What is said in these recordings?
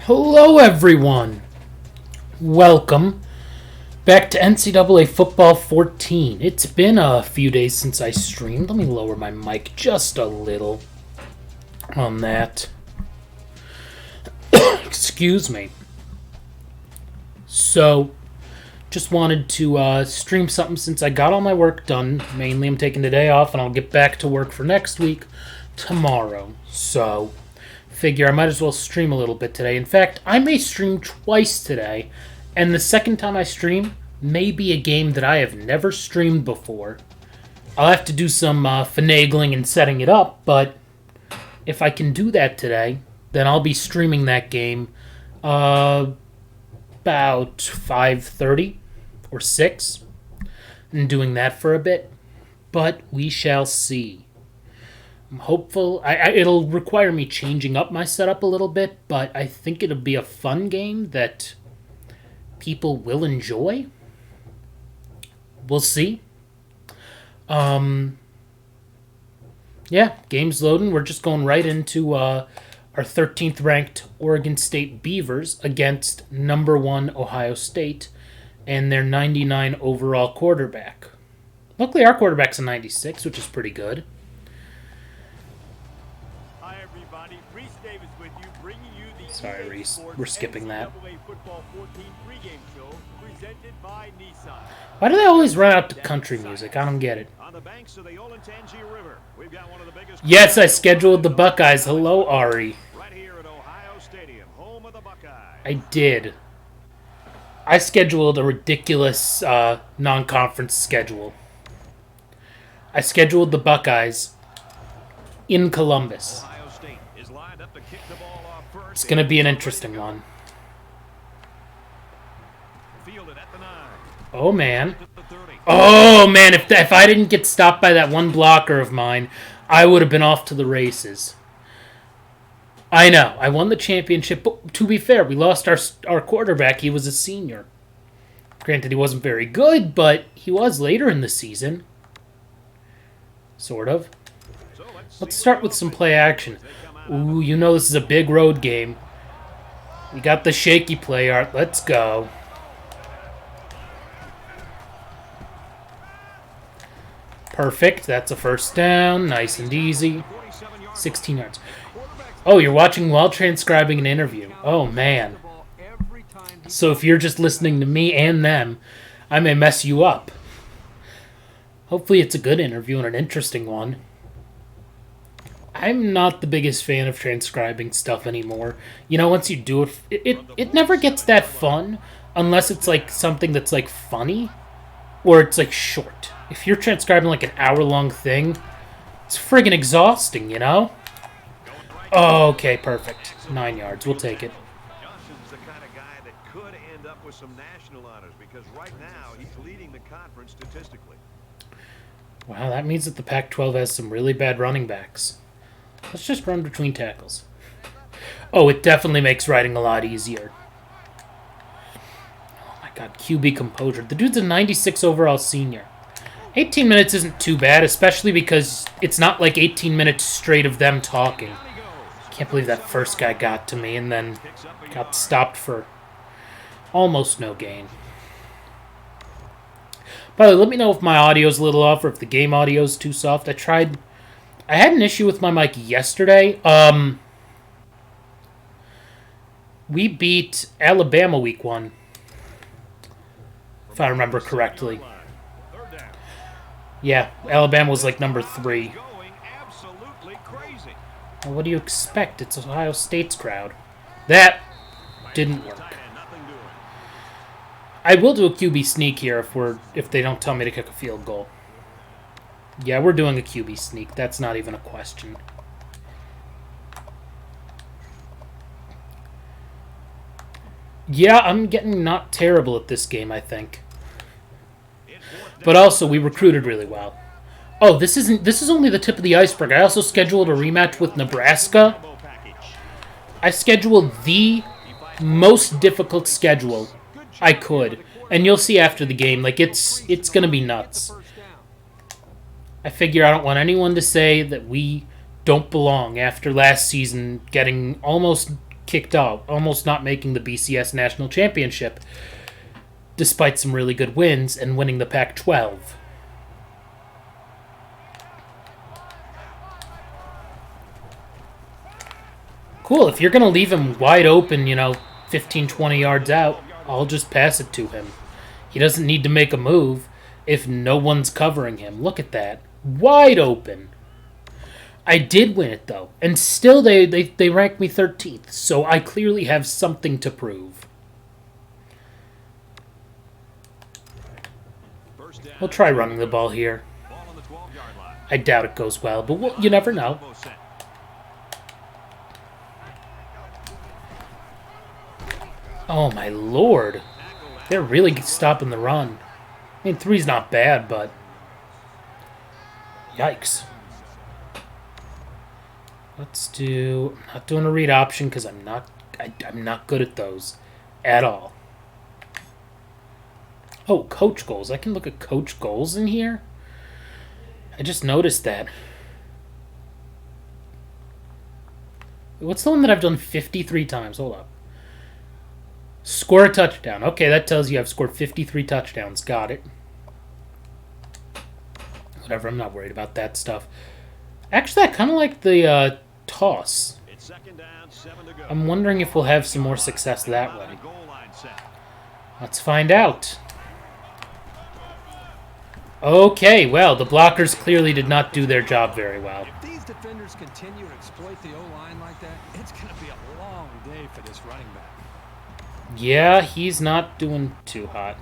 Hello, everyone. Welcome back to NCAA Football 14. It's been a few days since I streamed. Let me lower my mic just a little on that. Excuse me. So, just wanted to stream something since I got all my work done. Mainly, I'm taking the day off, and I'll get back to work for next week tomorrow. So, figure I might as well stream a little bit today. In fact, I may stream twice today, and the second time I stream may be a game that I have never streamed before. I'll have to do some finagling and setting it up, but if I can do that today, then I'll be streaming that game about 5:30 or 6 and doing that for a bit, but we shall see. I'm hopeful. It'll require me changing up my setup a little bit, but I think it'll be a fun game that people will enjoy. We'll see. Yeah, game's loading. We're just going right into our 13th ranked Oregon State Beavers against number 1 Ohio State and their 99 overall quarterback. Luckily, our quarterback's a 96, which is pretty good. Sorry, Reese. We're skipping that. Why do they always run out to country music? I don't get it. Yes, I scheduled the Buckeyes. Hello, Ari. I did. I scheduled a ridiculous non-conference schedule. I scheduled the Buckeyes in Columbus. It's going to be an interesting one. Oh, man. Oh, man, if I didn't get stopped by that one blocker of mine, I would have been off to the races. I know, I won the championship, but to be fair, we lost our quarterback. He was a senior. Granted, he wasn't very good, but he was later in the season. Sort of. Let's start with some play action. Ooh, you know this is a big road game. We got the shaky play art. Let's go. Perfect. That's a first down. Nice and easy. 16 yards. Oh, you're watching while transcribing an interview. Oh, man. So if you're just listening to me and them, I may mess you up. Hopefully it's a good interview and an interesting one. I'm not the biggest fan of transcribing stuff anymore. You know, once you do it, it never gets that fun unless it's like something that's like funny or it's like short. If you're transcribing like an hour-long thing, it's friggin' exhausting, you know? Oh, okay, perfect. 9 yards. We'll take it. Johnson's the kind of guy that could end up with some national honors because right now he's leading the conference statistically. Wow, that means that the Pac-12 has some really bad running backs. Let's just run between tackles. Oh, it definitely makes writing a lot easier. Oh my god, QB composure. The dude's a 96 overall senior. 18 minutes isn't too bad, especially because it's not like 18 minutes straight of them talking. Can't believe that first guy got to me and then got stopped for almost no gain. By the way, let me know if my audio's a little off or if the game audio's too soft. I had an issue with my mic yesterday. We beat Alabama week 1, if I remember correctly. Yeah, Alabama was like number 3. Well, what do you expect? It's Ohio State's crowd. That didn't work. I will do a QB sneak here if they don't tell me to kick a field goal. Yeah, we're doing a QB sneak. That's not even a question. Yeah, I'm getting not terrible at this game, I think. But also, we recruited really well. Oh, this is only the tip of the iceberg. I also scheduled a rematch with Nebraska. I scheduled the most difficult schedule I could. And you'll see after the game, like it's going to be nuts. I figure I don't want anyone to say that we don't belong after last season getting almost kicked out, almost not making the BCS National Championship, despite some really good wins and winning the Pac-12. Cool, if you're going to leave him wide open, 15, 20 yards out, I'll just pass it to him. He doesn't need to make a move if no one's covering him. Look at that. Wide open. I did win it, though. And still, they ranked me 13th. So I clearly have something to prove. We'll try running the ball here. I doubt it goes well, but you never know. Oh, my lord. They're really stopping the run. I mean, 3's not bad, but... Yikes. Let's do... I'm not doing a read option because I'm not good at those at all. Oh, coach goals. I can look at coach goals in here? I just noticed that. What's the one that I've done 53 times? Hold up. Score a touchdown. Okay, that tells you I've scored 53 touchdowns. Got it. Whatever, I'm not worried about that stuff. Actually, I kind of like the toss. I'm wondering if we'll have some more success that way. Let's find out. Okay, well, the blockers clearly did not do their job very well. If these defenders continue to exploit the O-line like that, it's going to be a long day for this running back. Yeah, he's not doing too hot.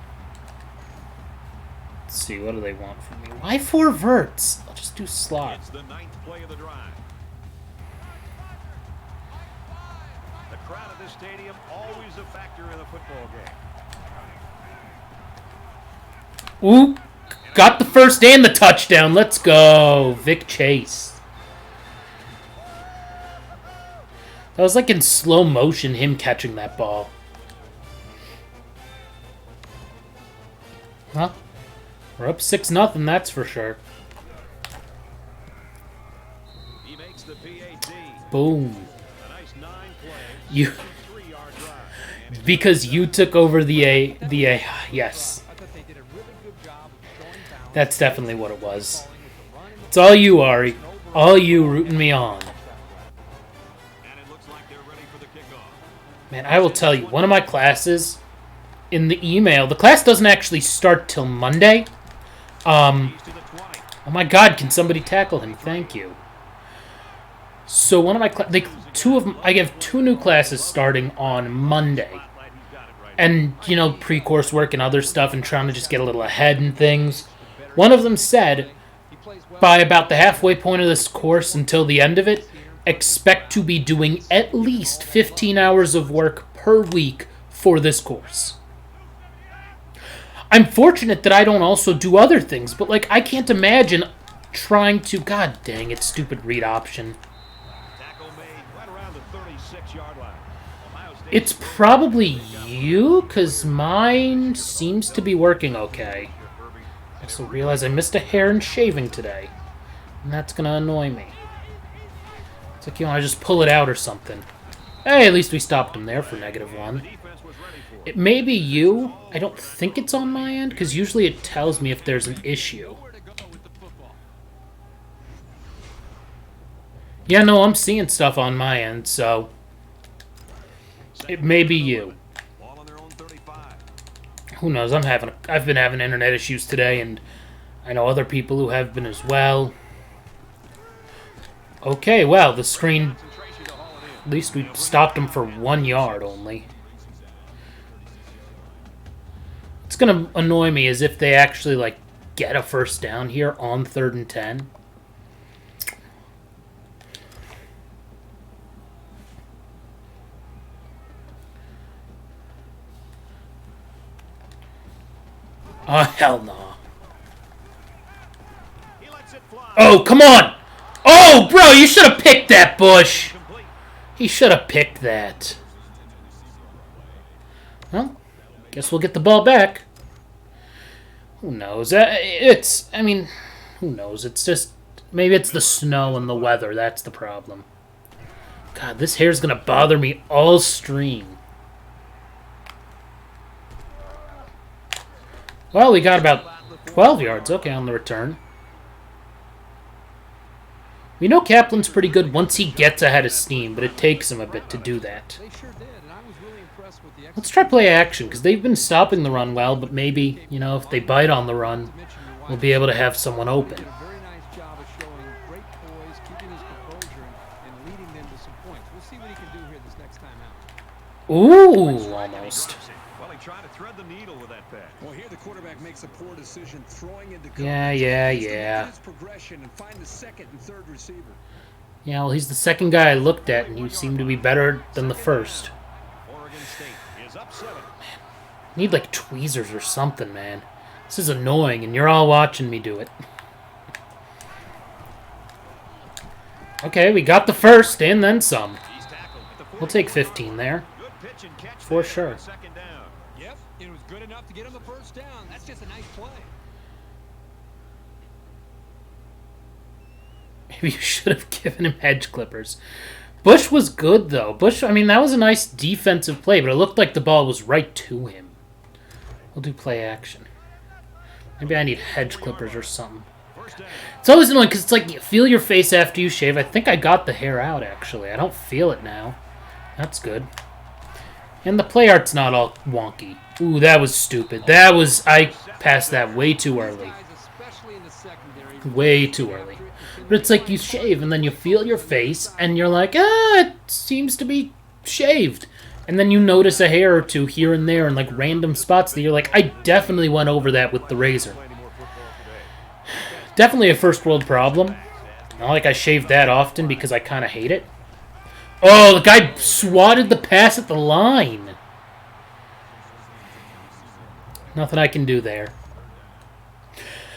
Let's see, what do they want from me? Why 4 verts? I'll just do slot. It's the 9th play of the drive. The crowd at this stadium always a factor in a football game. Ooh, got the first and the touchdown. Let's go, Vic Chase. That was like in slow motion, him catching that ball. Huh? We're up 6-0, that's for sure. He makes the PAT. Boom. A nice 9 play. You 3-yard drive. because you took over the A. Yes. That's definitely what it was. It's all you, Ari. All you rooting me on. And it looks like they're ready for the kickoff. Man, I will tell you, one of my classes in the email, the class doesn't actually start till Monday. Oh my god, can somebody tackle him? Thank you. So one of my I have 2 new classes starting on Monday. And, pre-course work and other stuff and trying to just get a little ahead in things. One of them said, by about the halfway point of this course until the end of it, expect to be doing at least 15 hours of work per week for this course. I'm fortunate that I don't also do other things, but, I can't imagine trying to... God dang it, stupid read option. Tackle made right around the 36-yard line. It's probably you, because mine seems to be working okay. I also realize I missed a hair and shaving today, and that's going to annoy me. It's like, I just pull it out or something. Hey, at least we stopped him there for -1. It may be you. I don't think it's on my end, because usually it tells me if there's an issue. Yeah, no, I'm seeing stuff on my end, so... It may be you. Who knows? I've been having internet issues today, and I know other people who have been as well. Okay, well, the screen... At least we stopped him for 1 yard only. What's going to annoy me is if they actually, get a first down here on 3rd and 10. Oh, hell no. Oh, come on! Oh, bro, you should have picked that, Bush! He should have picked that. Well, guess we'll get the ball back. Who knows? Who knows? It's just... Maybe it's the snow and the weather. That's the problem. God, this hair's going to bother me all stream. Well, we got about 12 yards. Okay, on the return. We know Kaplan's pretty good once he gets ahead of steam, but it takes him a bit to do that. Let's try play action, because they've been stopping the run well, but maybe, you know, if they bite on the run, we'll be able to have someone open. Ooh, almost. Well, he tried to thread the needle with that pass. Well, here the quarterback makes a poor decision throwing into Yeah. progression and find the second and third receiver. Yeah, well, he's the second guy I looked at, and you seem to be better than the first. Oregon State is up 7. I need, like, tweezers or something, man. This is annoying, and you're all watching me do it. Okay, we got the first, and then some. We'll take 15 there. For sure. Yep, it was good enough to get him the first down. That's just a nice play. Maybe you should have given him hedge clippers. Bush was good, though. Bush, I mean, that was a nice defensive play, but it looked like the ball was right to him. We'll do play action. Maybe I need hedge clippers or something. It's always annoying because it's like you feel your face after you shave. I think I got the hair out, actually. I don't feel it now. That's good. And the play art's not all wonky. Ooh, that was stupid. I passed that way too early. Way too early. But it's like you shave and then you feel your face and you're like, it seems to be shaved. And then you notice a hair or two here and there in like random spots that you're like, I definitely went over that with the razor. Definitely a first world problem. Not like I shave that often because I kind of hate it. Oh, the guy swatted the pass at the line. Nothing I can do there.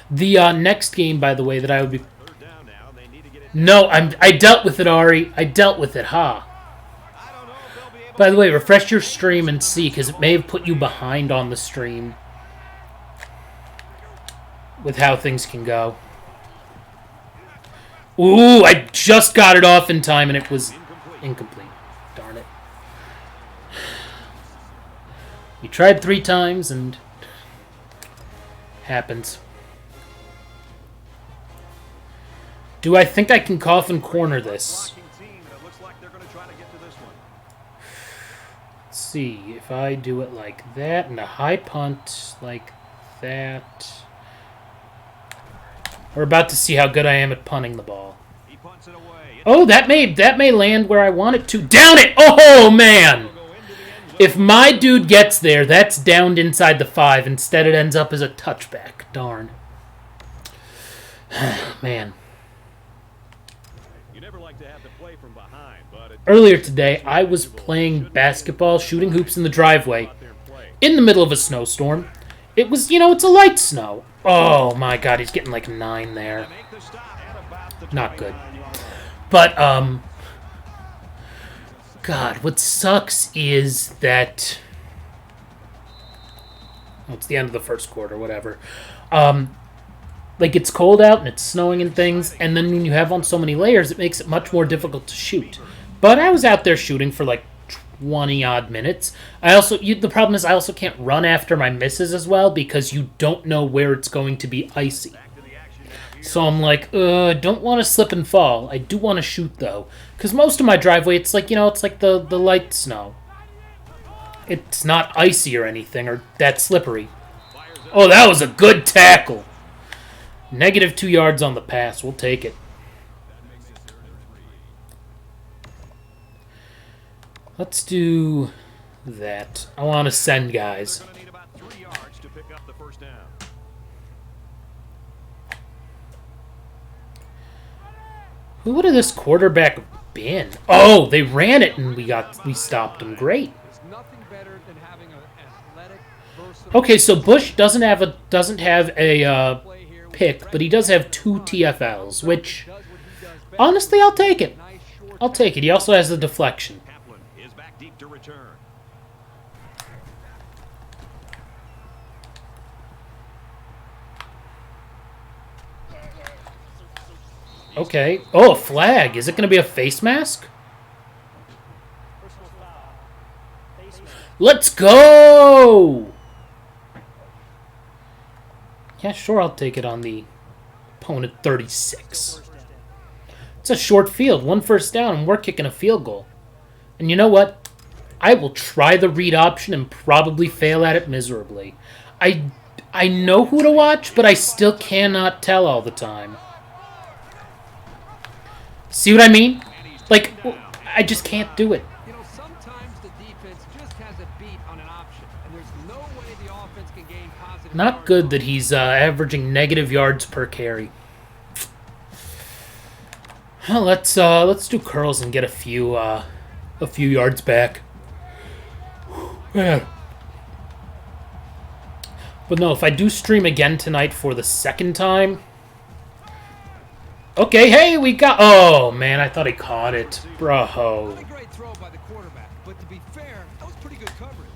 The next game, by the way, that I would be... No, I dealt with it, Ari. I dealt with it, ha. By the way, refresh your stream and see, because it may have put you behind on the stream with how things can go. Ooh, I just got it off in time, and it was... incomplete. Darn it. We tried 3 times and happens. Do I think I can coffin corner this? Let's see if I do it like that and a high punt like that. We're about to see how good I am at punting the ball. Oh, that may land where I want it to. Down it! Oh, man! If my dude gets there, that's downed inside the 5. Instead, it ends up as a touchback. Darn. Man. Earlier today, I was playing basketball, shooting hoops in the driveway, in the middle of a snowstorm. It was, you know, it's a light snow. Oh, my God, he's getting like 9 there. Not good. But, God, what sucks is that... Oh, it's the end of the first quarter, whatever. Like, it's cold out and it's snowing and things, and then when you have on so many layers, it makes it much more difficult to shoot. But I was out there shooting for, like, 20-odd minutes. The problem is I also can't run after my misses as well because you don't know where it's going to be icy. So I'm like, I don't want to slip and fall. I do want to shoot, though. Because most of my driveway, it's like, you know, it's like the light snow. It's not icy or anything, or that slippery. Oh, that was a good tackle. Negative 2 yards on the pass. We'll take it. Let's do that. I want to send guys. Who would have this quarterback been? Oh, they ran it and we stopped them. Great. Okay, so Bush doesn't have a pick, but he does have 2 TFLs, which honestly I'll take it. I'll take it. He also has the deflection. Okay. Oh, a flag. Is it going to be a face mask? Let's go! Yeah, sure, I'll take it on the opponent 36. It's a short field, 1 first down, and we're kicking a field goal. And you know what? I will try the read option and probably fail at it miserably. I know who to watch, but I still cannot tell all the time. See what I mean? Like, I just can't do it. You know, sometimes the defense just has a beat on an option, and there's no way the offense can gain positive. Not good that he's averaging negative yards per carry. Well, let's do curls and get a few yards back. Man. But no, if I do stream again tonight for the second time. Okay, hey, we got. Oh man, I thought he caught it, bro. Not a great throw by the quarterback, but to be fair, that was pretty good coverage.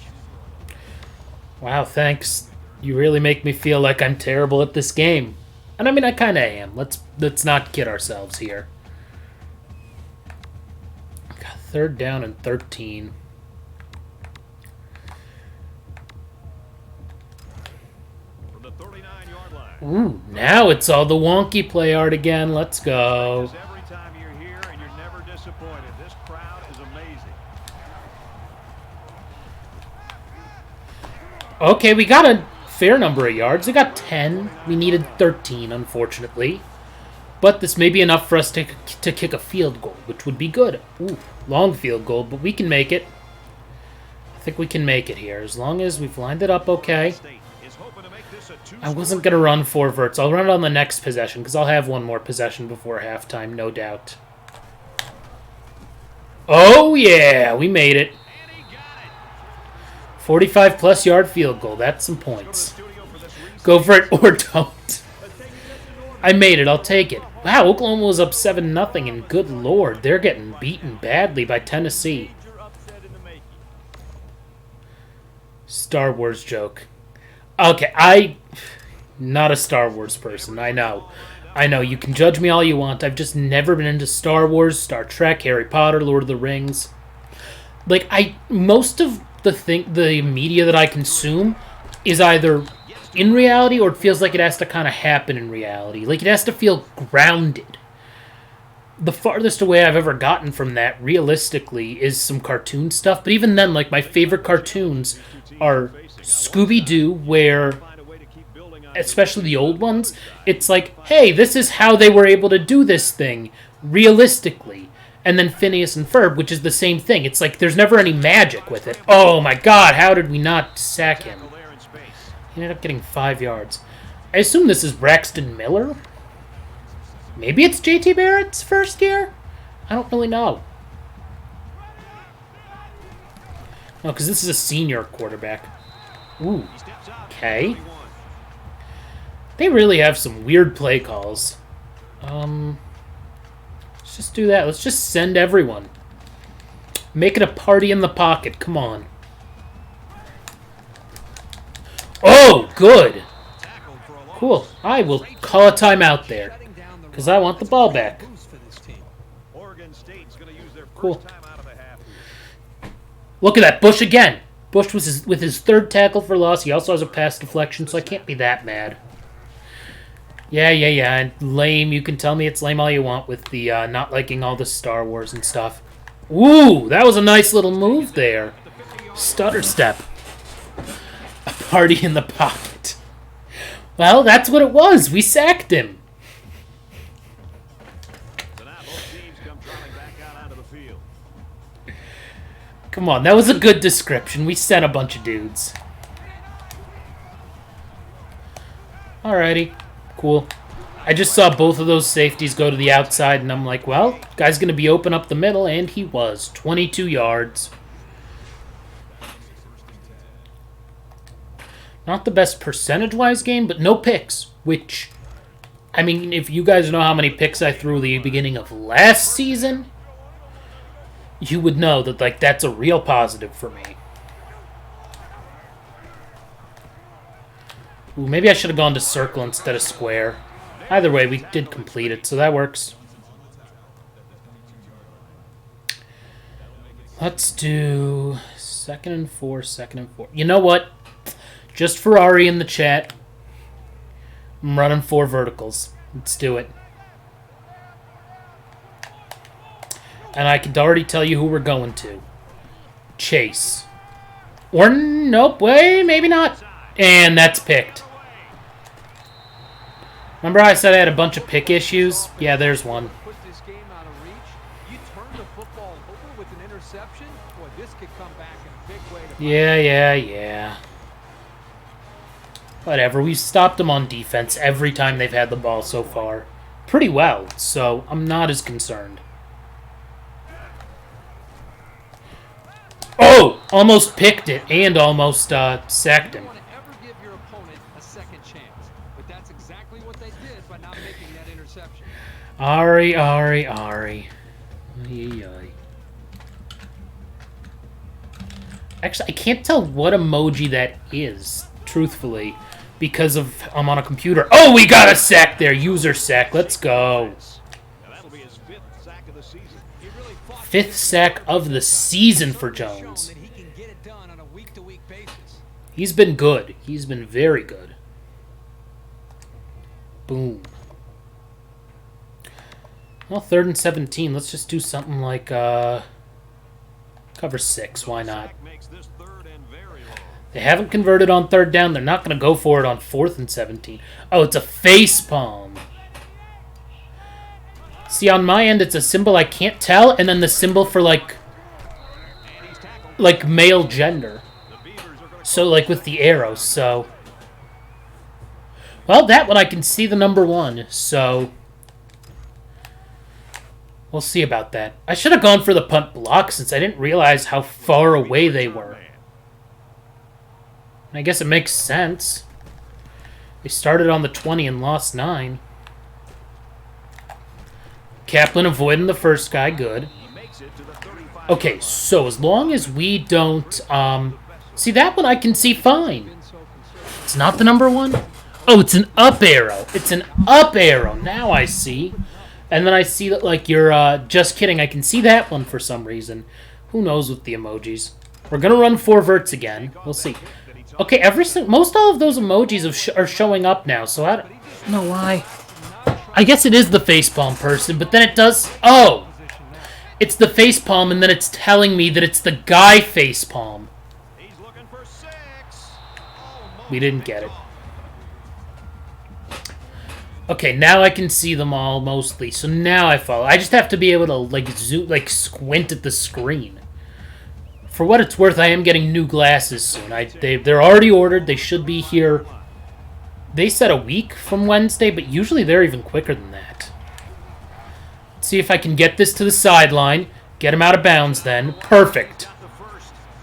Wow, thanks. You really make me feel like I'm terrible at this game, and I mean I kind of am. Let's not kid ourselves here. Got 3rd down and 13. From the 39-yard line. Ooh, now it's all the wonky play art again. Let's go. Because every time you're here and you're never disappointed. This crowd is amazing. Okay, we got a fair number of yards. We got 10. We needed 13, unfortunately. But this may be enough for us to kick a field goal, which would be good. Ooh, long field goal, but we can make it. I think we can make it here, as long as we've lined it up okay. I wasn't going to run 4 verts. I'll run it on the next possession, because I'll have one more possession before halftime, no doubt. Oh, yeah, we made it. 45-plus yard field goal. That's some points. Go for it or don't. I made it. I'll take it. Wow, Oklahoma was up 7-0, and good lord, they're getting beaten badly by Tennessee. Star Wars joke. Okay, not a Star Wars person, I know. I know, you can judge me all you want. I've just never been into Star Wars, Star Trek, Harry Potter, Lord of the Rings. Like, most of the media that I consume is either in reality or it feels like it has to kind of happen in reality. Like, it has to feel grounded. The farthest away I've ever gotten from that, realistically, is some cartoon stuff. But even then, like, my favorite cartoons are Scooby-Doo, where, especially the old ones, it's like, hey, this is how they were able to do this thing, realistically. And then Phineas and Ferb, which is the same thing. It's like, there's never any magic with it. Oh my god, how did we not sack him? He ended up getting 5 yards. I assume this is Braxton Miller? Maybe it's JT Barrett's first year? I don't really know. No, because this is a senior quarterback. Ooh. Okay. They really have some weird play calls. Let's just do that. Let's just send everyone. Make it a party in the pocket. Come on. Oh, good. Cool. I will call a timeout there. Because I want the ball back. Cool. Look at that. Bush again. Bush was with his 3rd tackle for loss. He also has a pass deflection, so I can't be that mad. Yeah. And lame. You can tell me it's lame all you want with the not liking all the Star Wars and stuff. Ooh, that was a nice little move there. Stutter step. A party in the pocket. Well, that's what it was. We sacked him. Come on, that was a good description. We sent a bunch of dudes. Alrighty, cool. I just saw both of those safeties go to the outside, and I'm like, well, guy's going to be open up the middle, and he was. 22 yards. Not the best percentage-wise game, but no picks, which, I mean, if you guys know how many picks I threw the beginning of last season, you would know that, like, that's a real positive for me. Ooh, maybe I should have gone to circle instead of square. Either way, we did complete it, so that works. Let's do Second and 4, second and 4. You know what? Just Ferrari in the chat. I'm running 4 verticals. Let's do it. And I can already tell you who we're going to. Chase. Or, nope, wait, maybe not. And that's picked. Remember I said I had a bunch of pick issues? Yeah, there's one. Put this game out of reach. You turn the football over with an interception. Boy, this could come back in a big way. Yeah. Whatever, we've stopped them on defense every time they've had the ball so far. Pretty well, so I'm not as concerned. Oh! Almost picked it and almost sacked him. You don't want to ever give your opponent a second chance. But that's exactly what they did by not making that interception. Ari. Actually, I can't tell what emoji that is, truthfully, because I'm on a computer. Oh, we got a sack there. User sack. Let's go. That'll be his 5th sack of the season. 5th sack of the season for Jones. He can get it done on a week-to-week basis. He's been good. He's been very good. Boom. Well, 3rd and 17. Let's just do something like cover 6. Why not? They haven't converted on 3rd down. They're not going to go for it on 4th and 17. Oh, it's a face palm. See, on my end, it's a symbol I can't tell, and then the symbol for, like male gender. So, like, with the arrow, so... Well, that one I can see the number 1, so... We'll see about that. I should have gone for the punt block, since I didn't realize how far away they were. I guess it makes sense. They started on the 20 and lost 9. Kaplan avoiding the first guy, good. Okay, so as long as we don't, see that one I can see fine. It's not the number 1? Oh, it's an up arrow. It's an up arrow. Now I see. And then I see that, like, you're, just kidding. I can see that one for some reason. Who knows with the emojis. We're gonna run 4 verts again. We'll see. Okay, most all of those emojis are showing up now, so I don't know why. I guess it is the facepalm person, but then it does... Oh! It's the facepalm, and then it's telling me that it's the guy facepalm. We didn't get it. Okay, now I can see them all, mostly. So now I follow. I just have to be able to, like, zoom, like, squint at the screen. For what it's worth, I am getting new glasses soon. They're already ordered. They should be here... They said a week from Wednesday, but usually they're even quicker than that. Let's see if I can get this to the sideline. Get him out of bounds then. Perfect.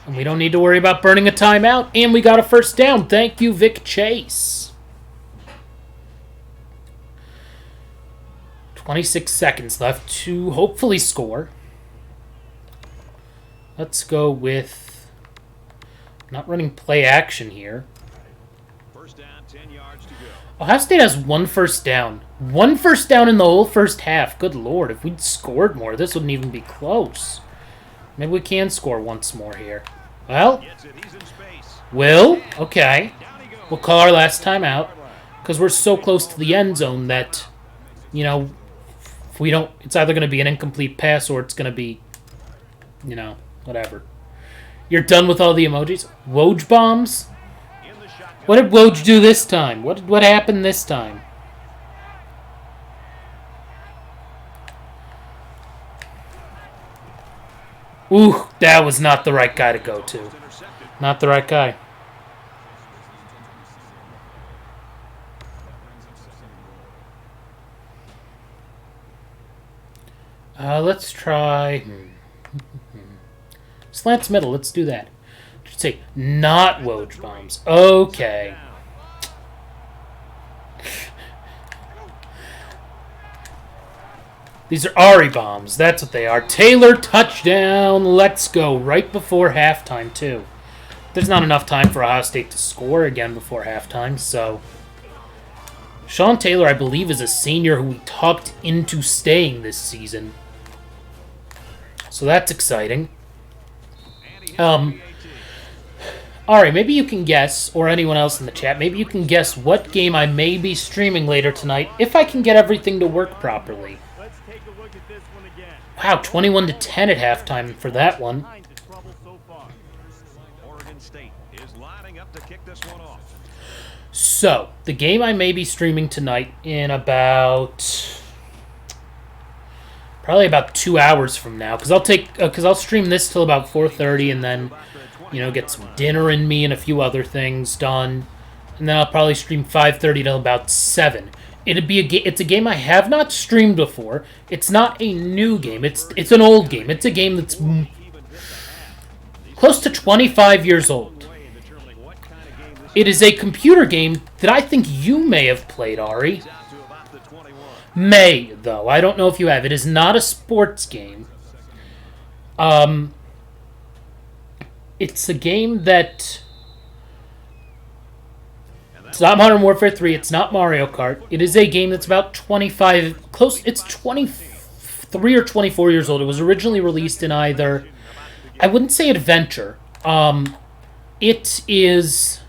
And we don't need to worry about burning a timeout. And we got a first down. Thank you, Vic Chase. 26 seconds left to hopefully score. Let's go with... Not running play action here. Ohio State has 1 first down. 1 first down in the whole first half. Good lord, if we'd scored more, this wouldn't even be close. Maybe we can score once more here. Well, okay. We'll call our last time out. Because we're so close to the end zone that, you know, if we don't... It's either going to be an incomplete pass or it's going to be, you know, whatever. You're done with all the emojis? Woj bombs? What did Woj do this time? What happened this time? Ooh, that was not the right guy to go to. Not the right guy. Let's try... Slants middle, let's do that. Should say, not Woj bombs. Okay. These are Ari bombs. That's what they are. Taylor touchdown. Let's go. Right before halftime, too. There's not enough time for Ohio State to score again before halftime, so... Sean Taylor, I believe, is a senior who we talked into staying this season. So that's exciting. Alright, maybe you can guess, or anyone else in the chat, maybe you can guess what game I may be streaming later tonight if I can get everything to work properly. Let's take a look at this one again. Wow, 21-10 at halftime for that one. Behind the trouble so far. Oregon State is lining up to kick this one off. So, the game I may be streaming tonight in probably about 2 hours from now, because I'll stream this till about 4:30, and then, get some dinner in me and a few other things done, and then I'll probably stream 5:30 till about 7. It's a game I have not streamed before. It's not a new game. It's an old game. It's a game that's close to 25 years old. It is a computer game that I think you may have played, Ari. May, though. I don't know if you have. It is not a sports game. It's a game that... It's not Modern Warfare 3. It's not Mario Kart. It is a game that's about 25... It's 23 or 24 years old. It was originally released in either... I wouldn't say adventure. It is...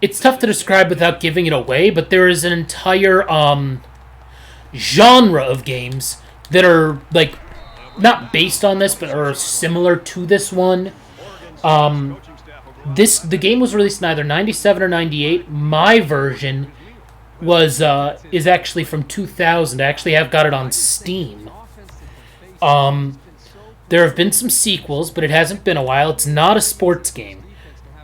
It's tough to describe without giving it away, but there is an entire genre of games that are, like, not based on this, but are similar to this one. The game was released in either 97 or 98. My version is actually from 2000. I actually have got it on Steam. There have been some sequels, but it hasn't been a while. It's not a sports game.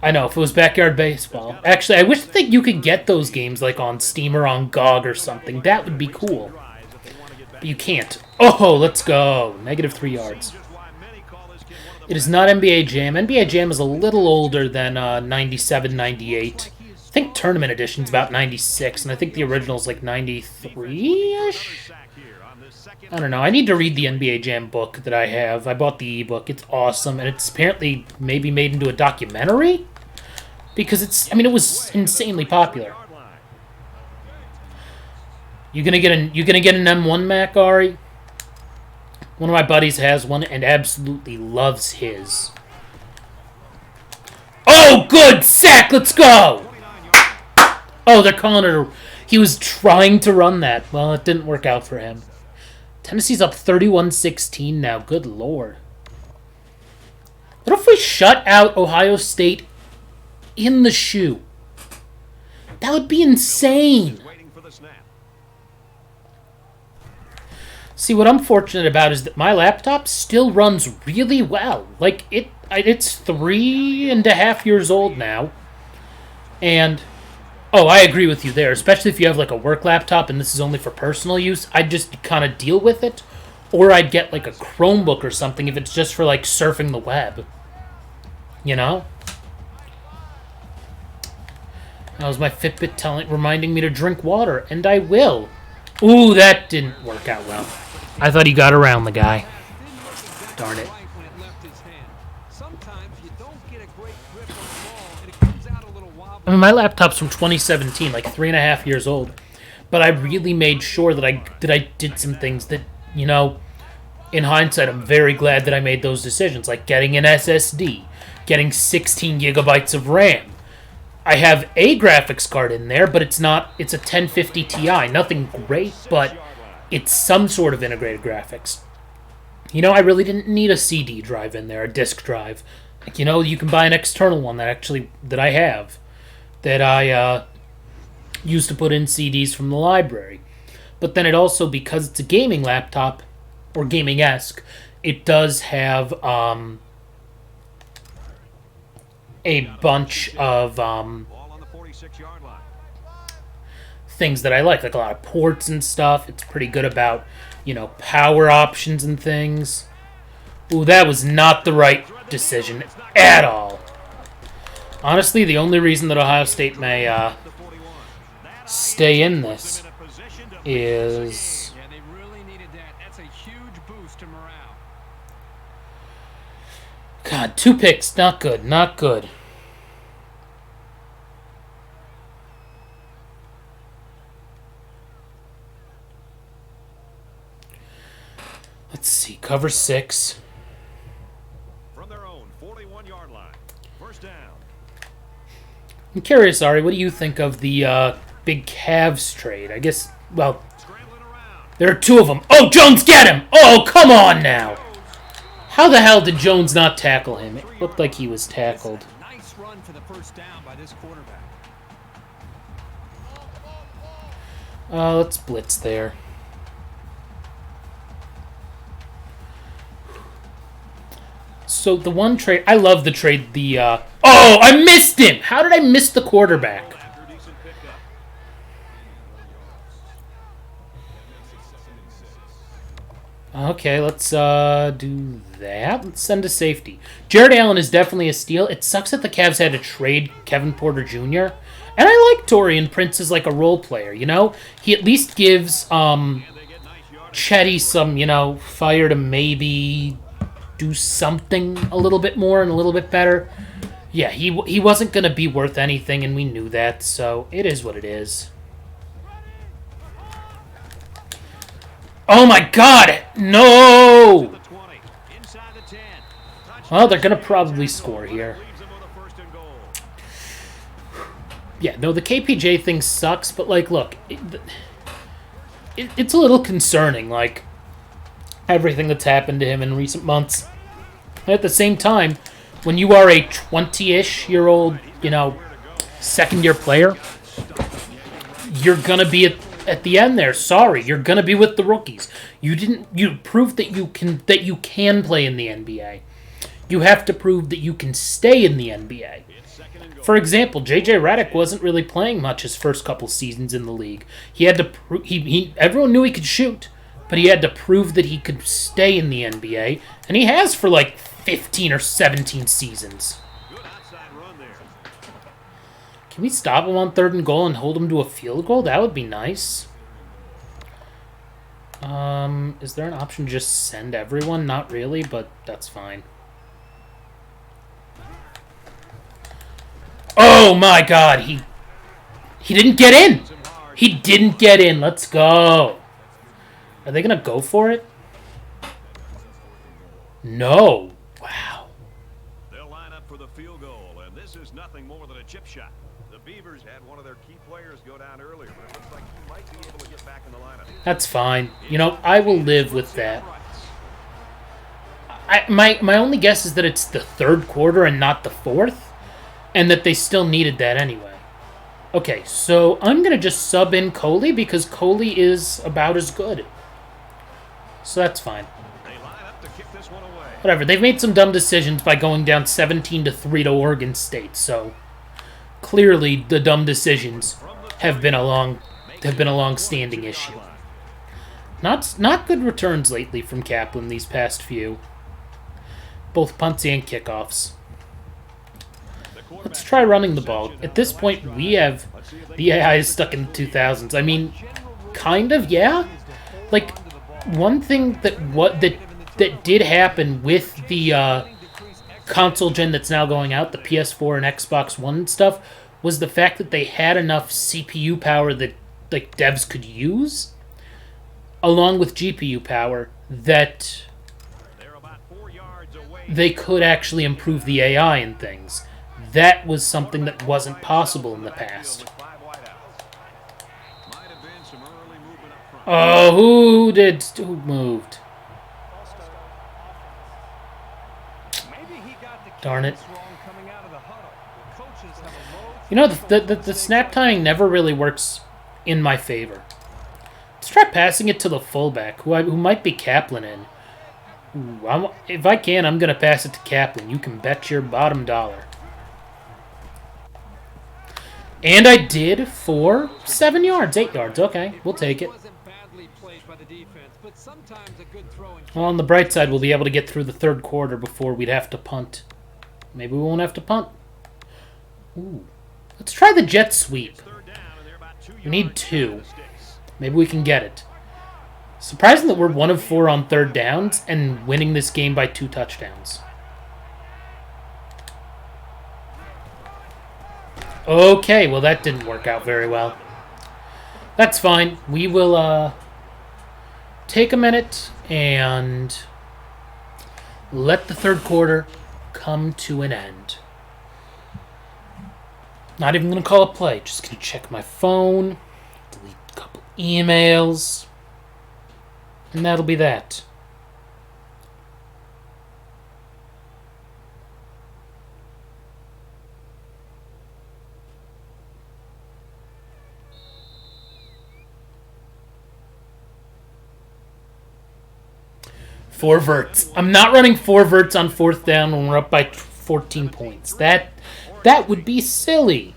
I know, if it was Backyard Baseball. Actually, I wish that you could get those games, like, on Steam or on GOG or something. That would be cool. But you can't. Oh, let's go. -3 yards. It is not NBA Jam. NBA Jam is a little older than 97, 98. I think Tournament Edition's about 96, and I think the original's like 93-ish? I don't know. I need to read the NBA Jam book that I have. I bought the ebook. It's awesome, and it's apparently maybe made into a documentary? Because it was insanely popular. You gonna get an M1 Mac, Ari? One of my buddies has one and absolutely loves his. Oh, good sack! Let's go! Oh, they're calling it he was trying to run that. Well, it didn't work out for him. Tennessee's up 31-16 now. Good lord. What if we shut out Ohio State in the shoe? That would be insane. See, what I'm fortunate about is that my laptop still runs really well. Like, it's 3.5 years old now. And, oh, I agree with you there. Especially if you have, like, a work laptop and this is only for personal use. I'd just kind of deal with it. Or I'd get, like, a Chromebook or something if it's just for, like, surfing the web. You know? That was my Fitbit reminding me to drink water. And I will. Ooh, that didn't work out well. I thought he got around the guy. Darn it. I mean, my laptop's from 2017, like 3.5 years old. But I really made sure that I did some things that, in hindsight, I'm very glad that I made those decisions. Like getting an SSD, getting 16 gigabytes of RAM. I have a graphics card in there, but it's a 1050 Ti. Nothing great, but it's some sort of integrated graphics. I really didn't need a CD drive in there, a disk drive. Like, you can buy an external one that I have, that I used to put in CDs from the library. But then it also, because it's a gaming laptop, or gaming-esque, it does have a bunch of things that I like a lot of ports and stuff. It's pretty good about, power options and things. Ooh, that was not the right decision at all. Honestly, the only reason that Ohio State may stay in this is... Yeah, they really needed that. That's a huge boost to morale. God, 2 picks. Not good. Not good. Let's see. Cover 6. From their own 41-yard line. First down. I'm curious, Ari, what do you think of the big Cavs trade? I guess, well, there are two of them. Oh, Jones, get him! Oh, come on now! How the hell did Jones not tackle him? It looked like he was tackled. Nice run for the first down by this quarterback. Let's blitz there. So the one trade, I love the trade, oh, I missed him! How did I miss the quarterback? Okay, let's do that. Let's send a safety. Jared Allen is definitely a steal. It sucks that the Cavs had to trade Kevin Porter Jr. And I like Taurean Prince as like a role player, you know? He at least gives Chetty some, you know, fire to maybe do something a little bit more and a little bit better. Yeah, he wasn't going to be worth anything, and we knew that, so it is what it is. Oh my god! No! Well, they're going to probably score here. Yeah, no, the KPJ thing sucks, but, like, look, it's a little concerning, like, everything that's happened to him in recent months. At the same time, when you are a 20-ish-year-old, you know, second-year player, you're going to be at the end there. Sorry, you're going to be with the rookies. You proved that you can play in the NBA. You have to prove that you can stay in the NBA. For example, J.J. Redick wasn't really playing much his first couple seasons in the league. He had to everyone knew he could shoot, but he had to prove that he could stay in the NBA, and he has for like 15 or 17 seasons. Can we stop him on 3rd and goal and hold him to a field goal? That would be nice. Is there an option to just send everyone? Not really, but that's fine. Oh my god, he didn't get in! He didn't get in. Let's go. Are they going to go for it? No. Wow. They'll line up for the field goal, and this is nothing more than a chip shot. The Beavers had one of their key players go down earlier, but it looks like he might be able to get back in the lineup. That's fine. You know, I will live with that. My only guess is that it's the 3rd quarter and not the 4th, and that they still needed that anyway. Okay, so I'm going to just sub in Coley because Coley is about as good. So that's fine. Whatever, they've made some dumb decisions by going down 17-3 to Oregon State, so clearly the dumb decisions have been a long-standing issue. Not good returns lately from Kaplan these past few. Both punts and kickoffs. Let's try running the ball. At this point, we have the AI is stuck in the 2000s. I mean, kind of, yeah. Like, one thing that did happen with the console gen that's now going out, the PS4 and Xbox One and stuff, was the fact that they had enough CPU power that like devs could use, along with GPU power, that they could actually improve the AI and things. That was something that wasn't possible in the past. Oh, who moved? Darn it. You know, the snap timing never really works in my favor. Let's try passing it to the fullback, who might be Kaplan in. Ooh, if I can, I'm going to pass it to Kaplan. You can bet your bottom dollar. And I did for 7 yards, 8 yards. Okay, we'll take it. Well, on the bright side, we'll be able to get through the 3rd quarter before we'd have to punt. Maybe we won't have to punt. Ooh. Let's try the jet sweep. We need 2. Maybe we can get it. Surprising that we're 1 of 4 on 3rd downs and winning this game by 2 touchdowns. Okay, well that didn't work out very well. That's fine. We will take a minute and let the 3rd quarter come to an end. Not even going to call a play. Just going to check my phone, delete a couple emails, and that'll be that. Four verts. I'm not running 4 verts on 4th down when we're up by 14 points. That would be silly.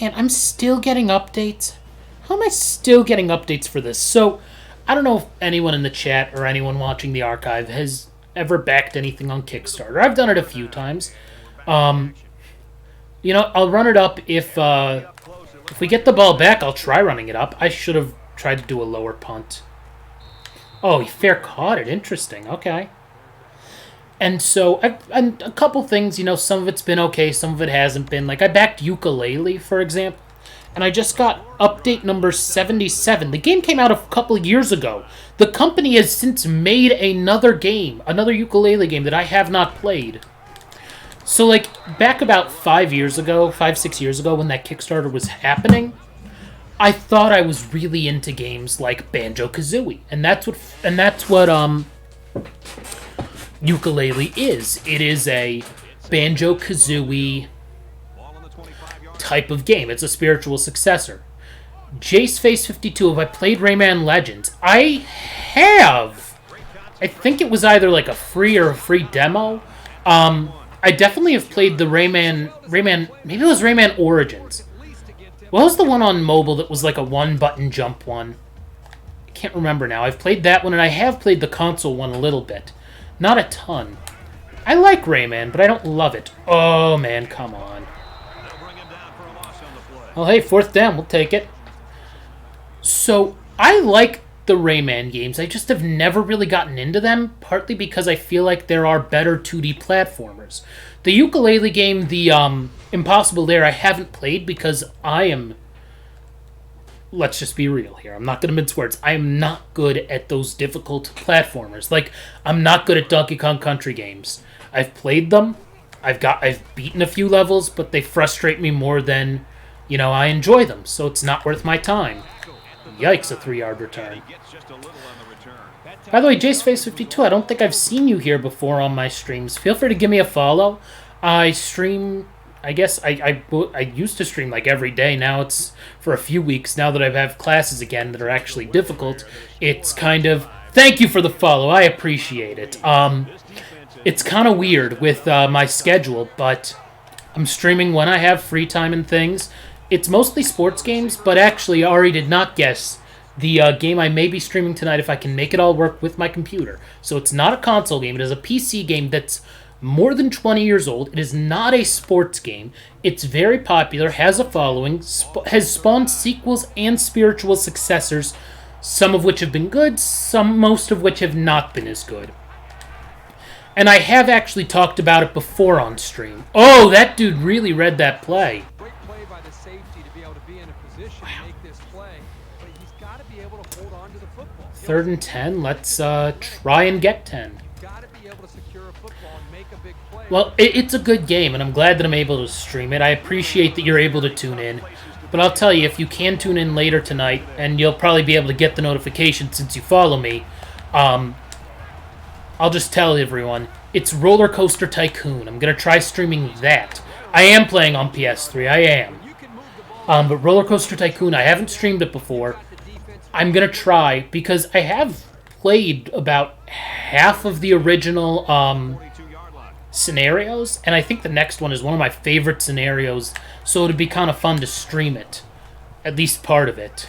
Man, I'm still getting updates. How am I still getting updates for this? So, I don't know if anyone in the chat or anyone watching the archive has ever backed anything on Kickstarter. I've done it a few times. I'll run it up if we get the ball back. I'll try running it up. I should have tried to do a lower punt. Oh, he fair caught it. Interesting. Okay. And so, and a couple things, some of it's been okay, some of it hasn't been. Like, I backed Ukulele, for example, and I just got update number 77. The game came out a couple of years ago. The company has since made another game, another Ukulele game that I have not played. So, like, back about 5, 6 years ago, when that Kickstarter was happening, I thought I was really into games like Banjo-Kazooie, and that's what Ukulele is. It is a Banjo-Kazooie type of game. It's a spiritual successor. JaceFace52, have I played Rayman Legends? I have. I think it was either like a free demo. I definitely have played the Rayman, maybe it was Rayman Origins. What was the one on mobile that was like a one-button jump one? I can't remember now. I've played that one, and I have played the console one a little bit. Not a ton. I like Rayman, but I don't love it. Oh, man, come on. Well, hey, 4th down. We'll take it. So, I like the Rayman games. I just have never really gotten into them, partly because I feel like there are better 2D platformers. The Ukulele game, the Impossible Lair, I haven't played because I am... Let's just be real here. I'm not going to mince words. I am not good at those difficult platformers. Like, I'm not good at Donkey Kong Country games. I've played them. I've beaten a few levels, but they frustrate me more than, I enjoy them. So it's not worth my time. Yikes, a 3-yard return. By the way, JaceFace52, I don't think I've seen you here before on my streams. Feel free to give me a follow. I stream... I guess I used to stream like every day. Now it's for a few weeks. Now that I have classes again that are actually difficult, it's kind of... Thank you for the follow. I appreciate it. It's kind of weird with my schedule, but I'm streaming when I have free time and things. It's mostly sports games, but actually Ari did not guess the game I may be streaming tonight if I can make it all work with my computer. So it's not a console game. It is a PC game that's more than 20 years old. It is not a sports game. It's very popular, has a following, has spawned sequels and spiritual successors, some of which have been good, most of which have not been as good. And I have actually talked about it before on stream. Oh, that dude really read that play. Great play by the safety to be able to be in a position to make this play, but he's got to be able to hold on to the football. 3rd and 10. Let's try and get 10. Well, it's a good game, and I'm glad that I'm able to stream it. I appreciate that you're able to tune in. But I'll tell you, if you can tune in later tonight, and you'll probably be able to get the notification since you follow me, I'll just tell everyone, it's Roller Coaster Tycoon. I'm going to try streaming that. I am playing on PS3, I am. But Roller Coaster Tycoon, I haven't streamed it before. I'm going to try, because I have played about half of the original scenarios, and I think the next one is one of my favorite scenarios, so it'd be kind of fun to stream it. At least part of it.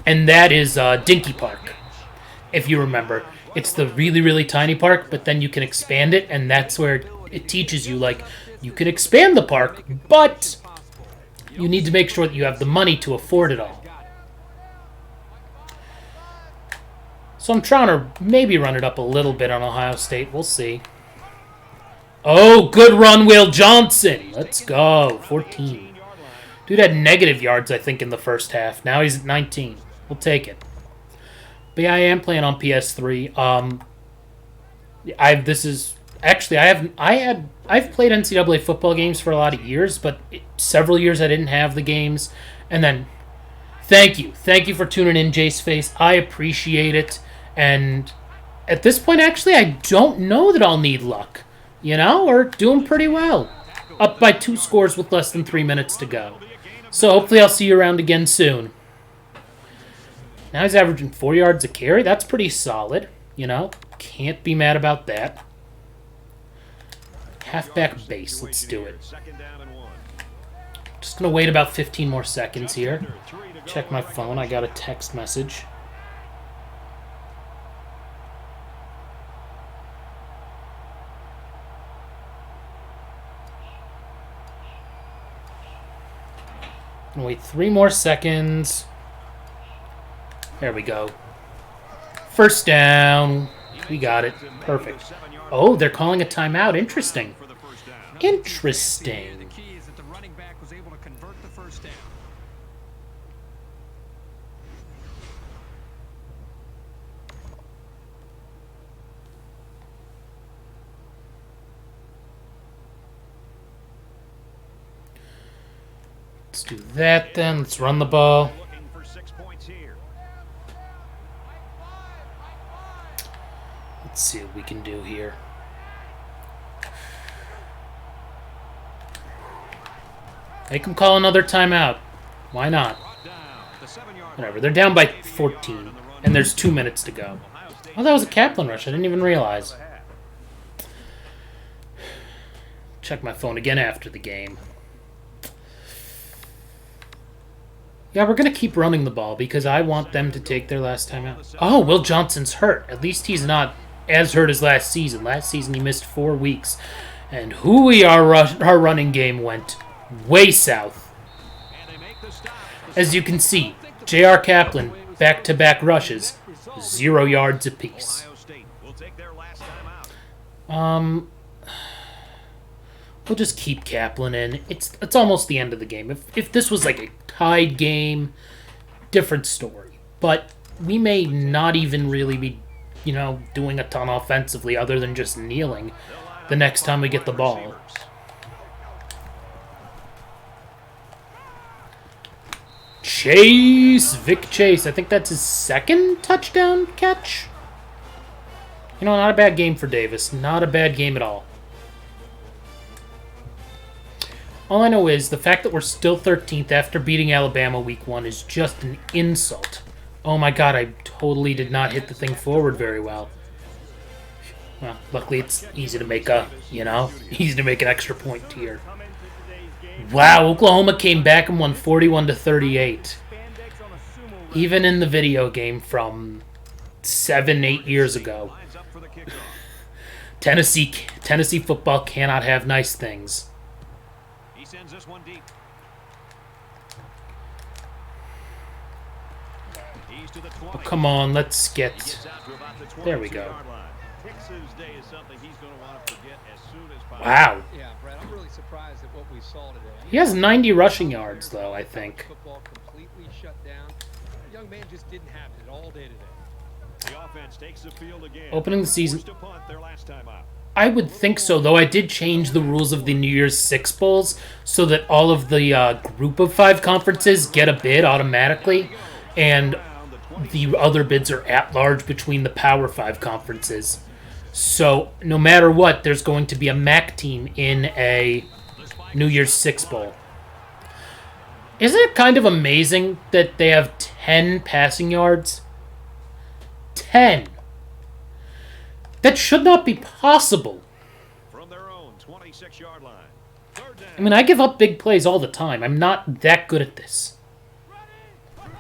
And that is Dinky Park, if you remember. It's the really, really tiny park, but then you can expand it, and that's where it teaches you, like, you can expand the park, but you need to make sure that you have the money to afford it all. So I'm trying to maybe run it up a little bit on Ohio State. We'll see. Oh, good run, Will Johnson. Let's go. 14. Dude had negative yards, I think, in the first half. Now he's at 19. We'll take it. But yeah, I am playing on PS3. Actually, I've played NCAA football games for a lot of years, but several years I didn't have the games. And then, thank you for tuning in, Jace Face. I appreciate it. And at this point, actually, I don't know that I'll need luck. You know, we're doing pretty well. Up by 2 scores with less than 3 minutes to go. So hopefully I'll see you around again soon. Now he's averaging 4 yards a carry. That's pretty solid. You know, can't be mad about that. Halfback base. Let's do it. Just going to wait about 15 more seconds here. Check my phone. I got a text message. Gonna wait 3 more seconds. There we go. First down. We got it. Perfect. Oh, they're calling a timeout. Interesting. Interesting. The key is that the running back was able to convert the first down. Let's do that then. Let's run the ball. Looking for 6 points here. Let's see what we can do here. Make them call another timeout. Why not? Whatever. They're down by 14, and there's 2 minutes to go. Oh, that was a Kaplan rush. I didn't even realize. Check my phone again after the game. Yeah, we're going to keep running the ball because I want them to take their last time out. Oh, Will Johnson's hurt. At least he's not as hurt as last season. Last season he missed 4 weeks. And our running game went way south. As you can see, J.R. Kaplan, back-to-back rushes, 0 yards apiece. We'll just keep Kaplan in. It's almost the end of the game. If this was like a tied game, different story. But we may not even really be, doing a ton offensively other than just kneeling the next time we get the ball. Vic Chase. I think that's his 2nd touchdown catch. Not a bad game for Davis. Not a bad game at all. All I know is the fact that we're still 13th after beating Alabama week 1 is just an insult. Oh my god, I totally did not hit the thing forward very well. Well, luckily it's easy to make easy to make an extra point here. Wow, Oklahoma came back and won 41-38. Even in the video game from 7-8 years ago. Tennessee football cannot have nice things. He sends this one deep. He's to the 20. Oh, come on, let's get... There we go. Wow. Yeah, Brad, I'm really surprised at what we saw today. He has 90 rushing yards, though, I think. Football completely shut down. The young man just didn't have it all day today. The offense takes the field again. Opening the season. Forced to punt their last time out. I would think so, though I did change the rules of the New Year's Six Bowls so that all of the group of 5 conferences get a bid automatically, and the other bids are at large between the Power 5 conferences. So no matter what, there's going to be a MAC team in a New Year's Six Bowl. Isn't it kind of amazing that they have 10 passing yards? 10. That should not be possible. From their own 26-yard line. I mean, I give up big plays all the time. I'm not that good at this.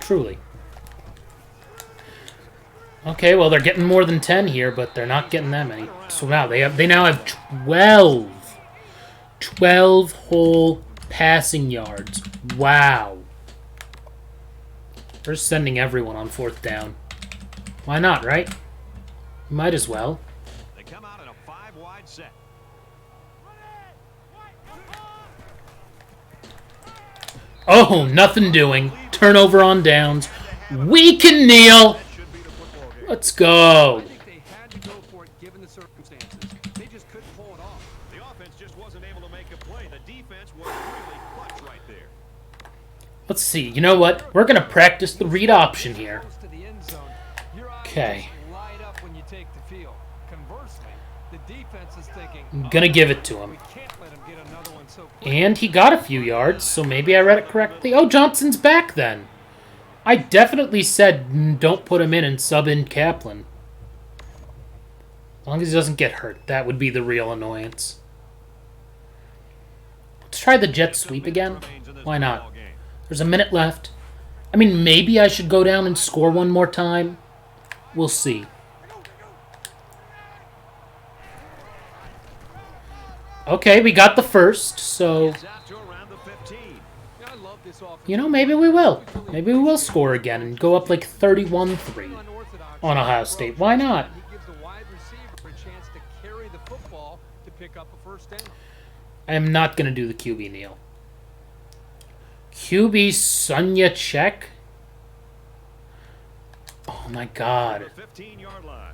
Truly. Okay, well, they're getting more than 10 here, but they're not getting that many. So now they now have 12. 12 whole passing yards. Wow. We're sending everyone on 4th down. Why not, right? Might as well. They come out in a 5-wide set. Oh, nothing doing. Turnover on downs. We can kneel. Let's go. I think they had to go for it given the circumstances. They just couldn't pull Let's see. You know what? We're going to practice the read option here. Close to the end zone, your eyes Okay. just light up when you take the field. Conversely, the defense is thinking, I'm going to give it to him. we can't let him get another one so quick. And he got a few yards, so maybe I read it correctly. Oh, Johnson's back then. I definitely said don't put him in and sub in Kaplan. As long as he doesn't get hurt. That would be the real annoyance. Let's try the jet sweep again. Why not? There's a minute left. I mean, maybe I should go down and score one more time. We'll see. Okay, we got the first, so... It's out to around the 15. Yeah, I love this offense. You know, maybe we will. Maybe we will score again and go up like 31-3 Unorthodox on Ohio State. Why not? He gives the wide receiver a chance to carry the football to pick up a first down. I am not going to do the QB kneel. QB Sunya check? Oh my god. The 15-yard line.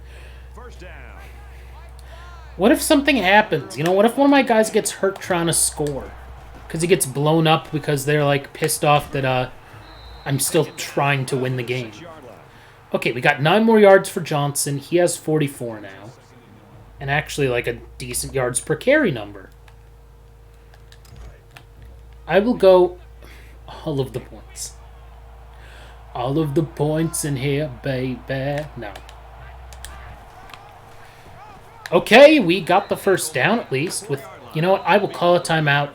First down. What if something happens? You know, what if one of my guys gets hurt trying to score? Because he gets blown up because they're, like, pissed off that I'm still trying to win the game. 6-yard line. Okay, we got 9 more yards for Johnson. He has 44 now. And actually, like, a decent yards per carry number. I will go all of the points. All of the points in here, baby. No. Okay, we got the first down at least. With, you know what? I will call a timeout.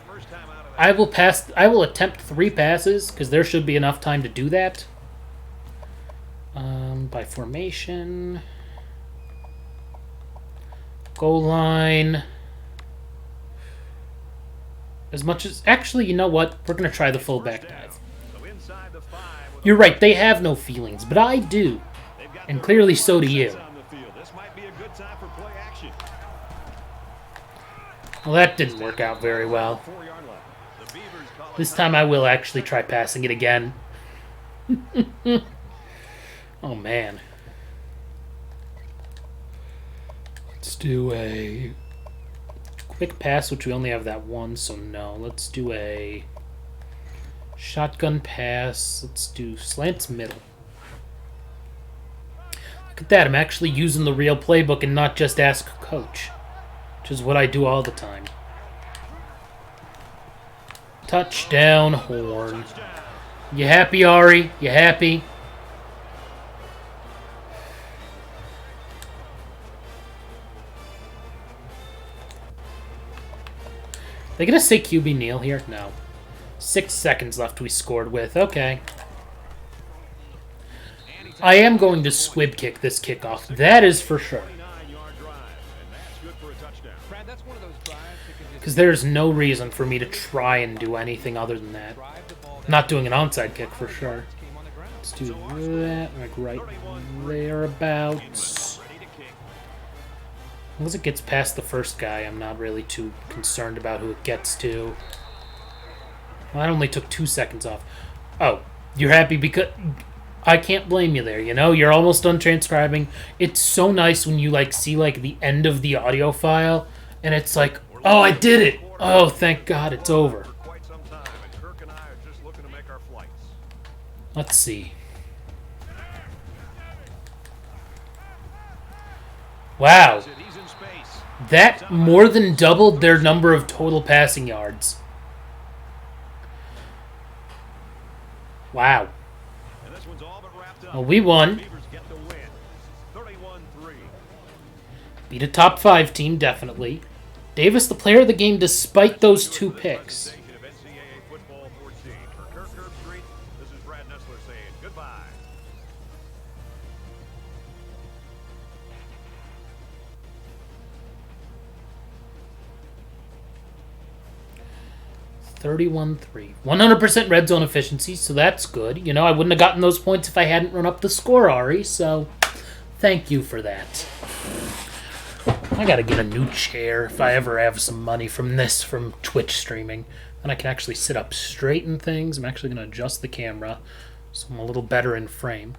I will attempt 3 passes because there should be enough time to do that. By formation, goal line. As much as actually, you know what? We're gonna try the fullback dive. So inside the 5 with You're right. They have no feelings, but I do, they've got and their clearly so do you. sets on the field. This might be a good time for play action. Well, that didn't work out very well. 4-yard line. The Beavers call it This time I will actually try passing it again. Oh, man. Let's do a quick pass, which we only have that one, so no. Let's do a shotgun pass. Let's do slants middle. Look at that. I'm actually using the real playbook and not just ask coach, which is what I do all the time. Touchdown, Horn. You happy, Ari? You happy? They gonna say QB kneel here? No. 6 seconds left we scored with. Okay. I am going to squib kick this kickoff. That is for sure. 29-yard drive, and that's good for a touchdown. Brad, that's one of those drives that can just Because there's no reason for me to try and do anything other than that. drive the ball Not doing an onside kick for sure. came on the ground. Let's do that, like right thereabouts. Ready to kick. As long as it gets past the first guy, I'm not really too concerned about who it gets to. Well, that only took 2 seconds off. Oh, you're happy because... I can't blame you there, you know? You're almost done transcribing. It's so nice when you, like, see, like, the end of the audio file, and it's like, oh, I did it! Oh, thank God, it's over. For quite some time, and Kirk and I are just looking to make our flights. Let's see. Wow. He's in space. That more than doubled their number of total passing yards. Wow. And this one's all but wrapped up. Well, we won. Beavers get the win. 31-3. Beat a top 5 team, definitely. Davis, the player of the game, despite those 2 picks. Presentation of NCAA Football 14. For Kirk Herbstreit, this is Brad Nessler saying goodbye. $31-3. 100% red zone efficiency, so that's good. You know, I wouldn't have gotten those points if I hadn't run up the score, Ari, so thank you for that. I gotta get a new chair if I ever have some money from Twitch streaming. Then I can actually sit up straight and things. I'm actually gonna adjust the camera so I'm a little better in frame.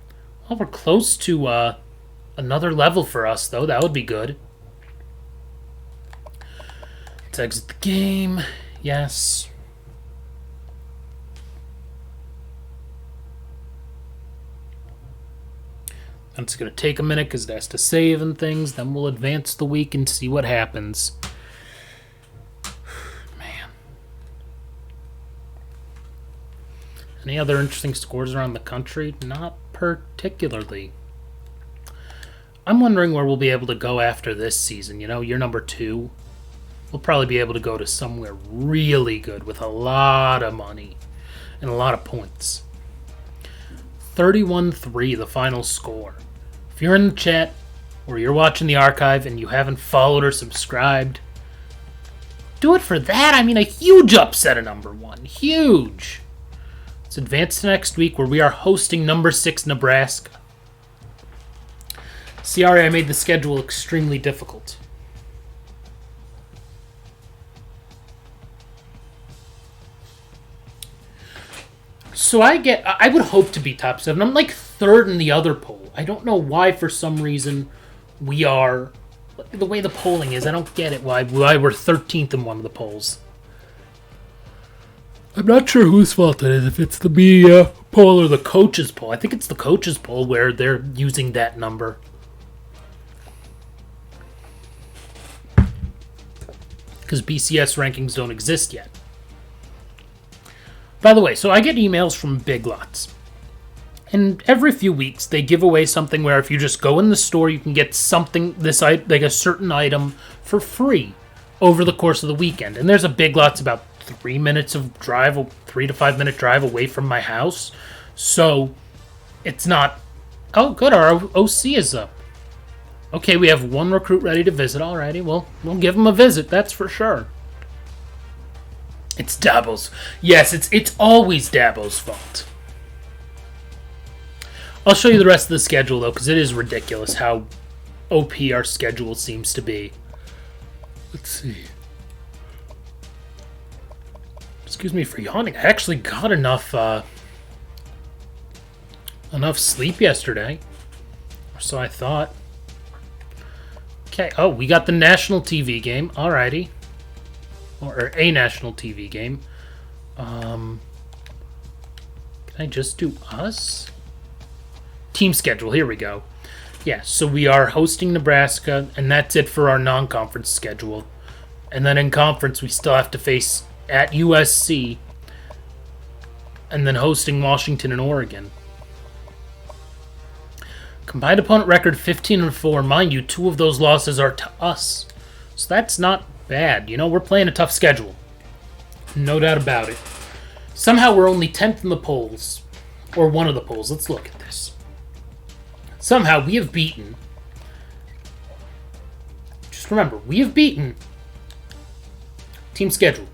Well, we're close to another level for us, though. That would be good. Let's exit the game. Yes. And it's going to take a minute because it has to save and things. Then we'll advance the week and see what happens. Man. Any other interesting scores around the country? Not particularly. I'm wondering where we'll be able to go after this season. You know, year number 2. We'll probably be able to go to somewhere really good with a lot of money and a lot of points. 31-3, the final score. If you're in the chat or you're watching the archive and you haven't followed or subscribed, do it for that. I mean, a huge upset of number 1. Huge. Let's advance to next week where we are hosting number 6 Nebraska. Sorry, I made the schedule extremely difficult. So I would hope to be top 7. I'm like 3rd in the other poll. I don't know why, for some reason, we are, the way the polling is, I don't get it why we're 13th in one of the polls. I'm not sure whose fault it is, if it's the media poll or the coaches poll. I think it's the coaches poll where they're using that number. Because BCS rankings don't exist yet. By the way, so I get emails from Big Lots. And every few weeks, they give away something where if you just go in the store, you can get something, like a certain item, for free over the course of the weekend. And there's a Big Lots about 3 minutes of drive, 3 to 5 minute drive away from my house. So it's not, oh good, our OC is up. Okay, we have 1 recruit ready to visit. Alrighty, well, we'll give him a visit, that's for sure. It's Dabo's. Yes, it's always Dabo's fault. I'll show you the rest of the schedule, though, because it is ridiculous how OP our schedule seems to be. Let's see. Excuse me for yawning. I actually got enough sleep yesterday. Or so I thought. Okay, oh, we got the national TV game. Alrighty. Or a national TV game. Can I just do us? Team schedule, here we go. Yeah, so we are hosting Nebraska, and that's it for our non-conference schedule. And then in conference, we still have to face at USC, and then hosting Washington and Oregon. Combined opponent record 15-4. Mind you, 2 of those losses are to us. So that's not bad. You know, we're playing a tough schedule. No doubt about it. Somehow we're only 10th in the polls. Or one of the polls. Let's look at this. Somehow we have beaten... Just remember, we have beaten... Team schedule.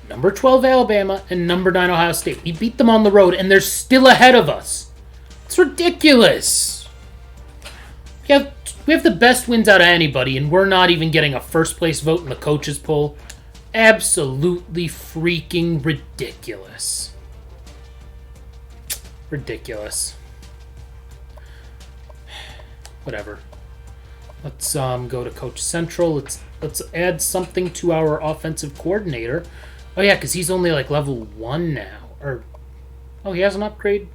Number 12 Alabama and number 9 Ohio State. We beat them on the road and they're still ahead of us. It's ridiculous. We have the best wins out of anybody, and we're not even getting a first-place vote in the coaches poll. Absolutely freaking ridiculous. Ridiculous. Whatever. Let's go to Coach Central. Let's add something to our offensive coordinator. Oh yeah, because he's only like level 1 now. Oh, he has an upgrade?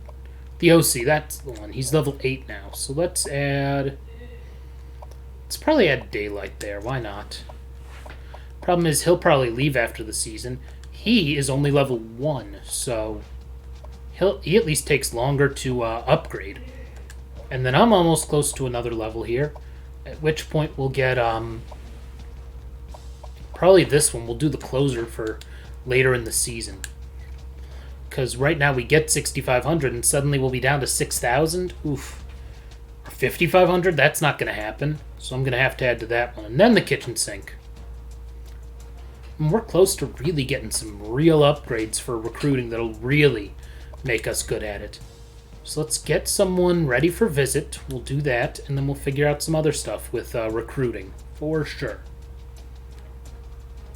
The OC, that's the one. He's level 8 now. So let's probably add Daylight there. Why not? Problem is, he'll probably leave after the season. He is only level 1, so he at least takes longer to upgrade. And then I'm almost close to another level here, at which point we'll get probably this one. We'll do the closer for later in the season. Because right now we get 6,500 and suddenly we'll be down to 6,000. Oof. 5,500? That's not going to happen. So I'm going to have to add to that one. And then the kitchen sink. And we're close to really getting some real upgrades for recruiting that'll really make us good at it. So let's get someone ready for visit. We'll do that, and then we'll figure out some other stuff with recruiting, for sure.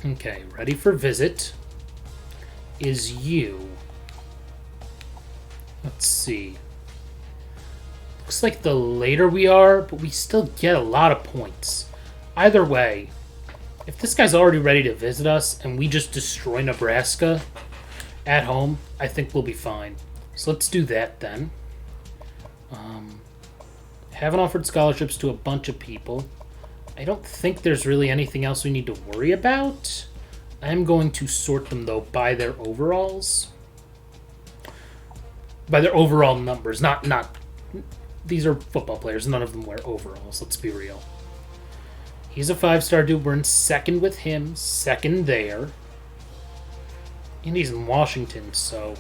Okay, ready for visit is you. Let's see. Looks like the later we are, but we still get a lot of points. Either way, if this guy's already ready to visit us and we just destroy Nebraska at home, I think we'll be fine. So let's do that then. Haven't offered scholarships to a bunch of people. I don't think there's really anything else we need to worry about. I'm going to sort them, though, by their overalls. By their overall numbers. Not... These are football players. None of them wear overalls. Let's be real. He's a 5-star dude. We're in second with him. Second there. And he's in Washington, so...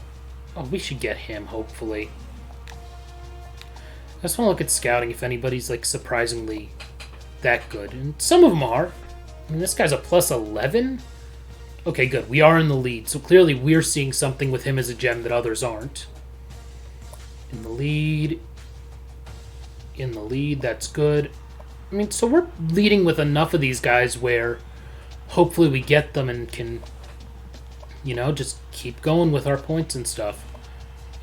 Oh, we should get him, hopefully. I just want to look at scouting if anybody's, like, surprisingly that good. And some of them are. I mean, this guy's a plus 11. Okay, good. We are in the lead. So clearly we're seeing something with him as a gem that others aren't. In the lead. In the lead. That's good. I mean, so we're leading with enough of these guys where hopefully we get them and can, you know, just keep going with our points and stuff.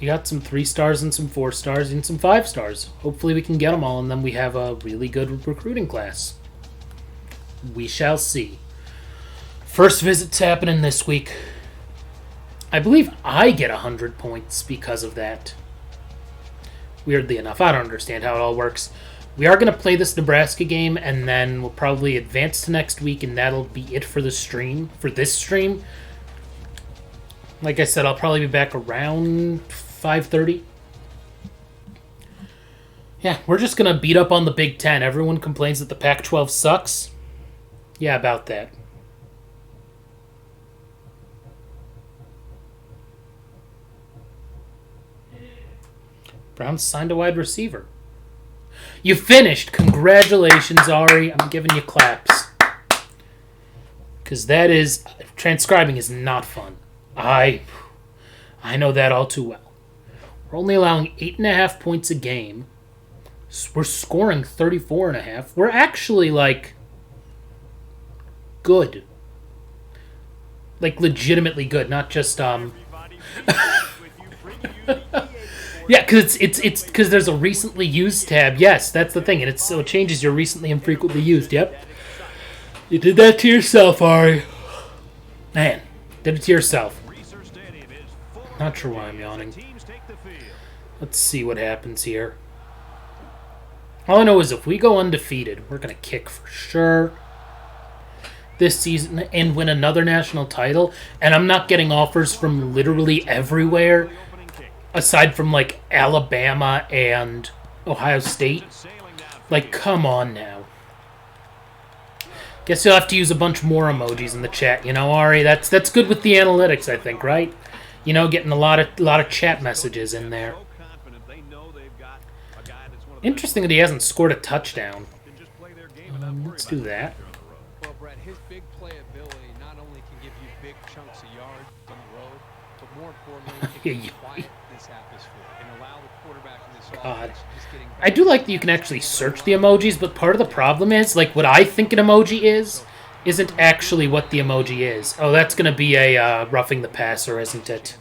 We got some 3 stars and some 4 stars and some 5 stars. Hopefully we can get them all, and then we have a really good recruiting class. We shall see. First visit's happening this week. I believe I get 100 points because of that. Weirdly enough, I don't understand how it all works. We are going to play this Nebraska game, and then we'll probably advance to next week, and that'll be it for the stream. For this stream. Like I said, I'll probably be back around 5:30. Yeah, we're just going to beat up on the Big Ten. Everyone complains that the Pac-12 sucks. Yeah, about that. Browns signed a wide receiver. You finished. Congratulations, Ari. I'm giving you claps. Because that is... Transcribing is not fun. I know that all too well. We're only allowing 8.5 points a game. We're scoring 34.5. We're actually, like, good. Like, legitimately good, not just, Yeah, because it's because there's a recently used tab. Yes, that's the thing, and so it changes your recently and frequently used. Yep. You did that to yourself, Ari. Man, did it to yourself. Not sure why I'm yawning. Let's see what happens here. All I know is if we go undefeated, we're going to kick for sure this season and win another national title. And I'm not getting offers from literally everywhere, aside from, like, Alabama and Ohio State. Like, come on now. Guess you'll have to use a bunch more emojis in the chat, you know, Ari? That's good with the analytics, I think, right? You know, getting a lot of chat messages in there. Interesting that he hasn't scored a touchdown. Let's do that. Well, Brett, his big playability not only can give you big chunks of yards on the road, but more importantly, it can quiet this atmosphere and allow the quarterback in this offense just getting back. I do like that you can actually search the emojis, but part of the problem is, like, what I think an emoji isn't actually what the emoji is. Oh, that's going to be a roughing the passer, isn't it?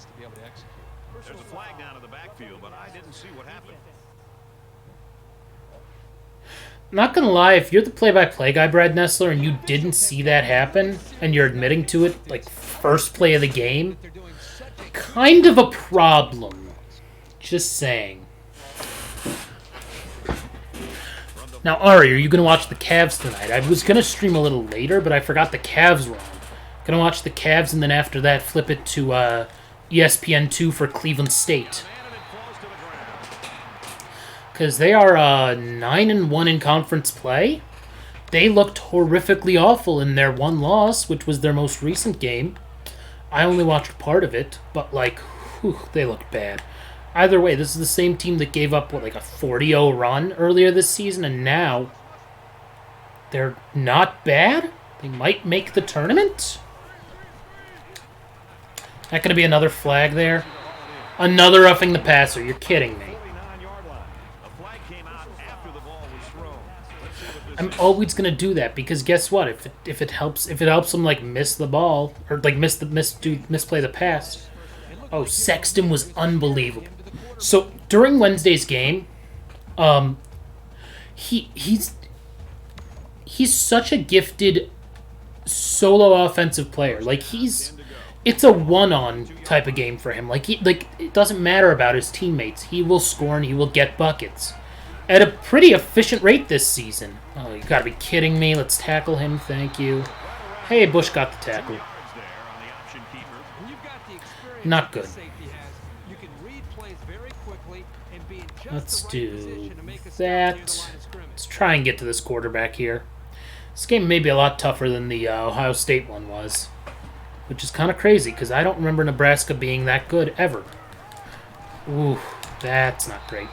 There's a flag down in the backfield, but I didn't see what happened. Not going to lie, if you're the play-by-play guy, Brad Nessler, and you didn't see that happen, and you're admitting to it, like, first play of the game, kind of a problem. Just saying. Now, Ari, are you going to watch the Cavs tonight? I was going to stream a little later, but I forgot the Cavs were on. Going to watch the Cavs, and then after that, flip it to ESPN2 for Cleveland State. Because they are 9-1 in conference play. They looked horrifically awful in their one loss, which was their most recent game. I only watched part of it, but, like, whew, they looked bad. Either way, this is the same team that gave up, what, like a 40-0 run earlier this season, and now they're not bad. They might make the tournament. Not going to be another flag there. Another roughing the passer. You're kidding me. I'm always going to do that because guess what? If it helps them, like, miss the ball or, like, misplay the pass. Oh, Sexton was unbelievable. So during Wednesday's game, he's such a gifted solo offensive player. Like, it's a one-on type of game for him. Like, it doesn't matter about his teammates. He will score and he will get buckets. at a pretty efficient rate this season. Oh, you gotta be kidding me. Let's tackle him. Thank you. Hey, Bush got the tackle. Not good. Let's do that. Let's try and get to this quarterback here. This game may be a lot tougher than the Ohio State one was, which is kind of crazy because I don't remember Nebraska being that good ever. Ooh, that's not great.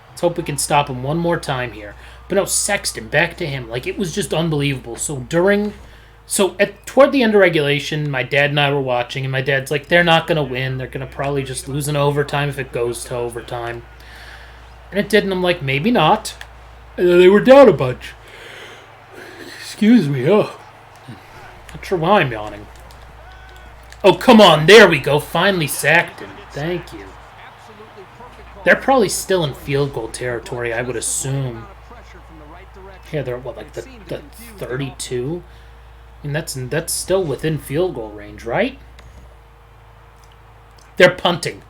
Let's hope we can stop him one more time here. But no, Sexton, back to him. Like, it was just unbelievable. Toward the end of regulation, my dad and I were watching, and my dad's like, they're not going to win. They're going to probably just lose in overtime if it goes to overtime. And it did, and I'm like, maybe not. And then they were down a bunch. Excuse me, oh. Not sure why I'm yawning. Oh, come on, there we go. Finally sacked him. Thank you. They're probably still in field goal territory, I would assume. Yeah, they're, what, like the 32? I mean, that's still within field goal range, right? They're punting.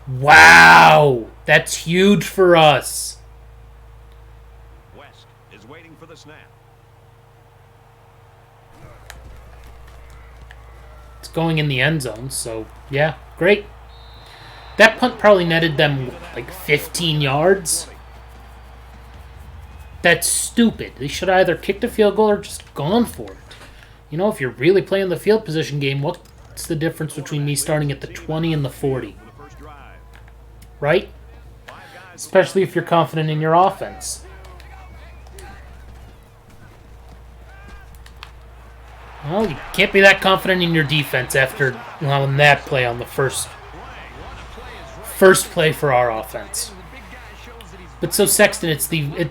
Wow! That's huge for us. West is waiting for the snap. It's going in the end zone, so yeah, great. That punt probably netted them like 15 yards. That's stupid. They should have either kicked a field goal or just gone for it. You know, if you're really playing the field position game, what's the difference between me starting at the 20 and the 40? Right? Especially if you're confident in your offense. Well, you can't be that confident in your defense after allowing that play on the first play for our offense. But so Sexton,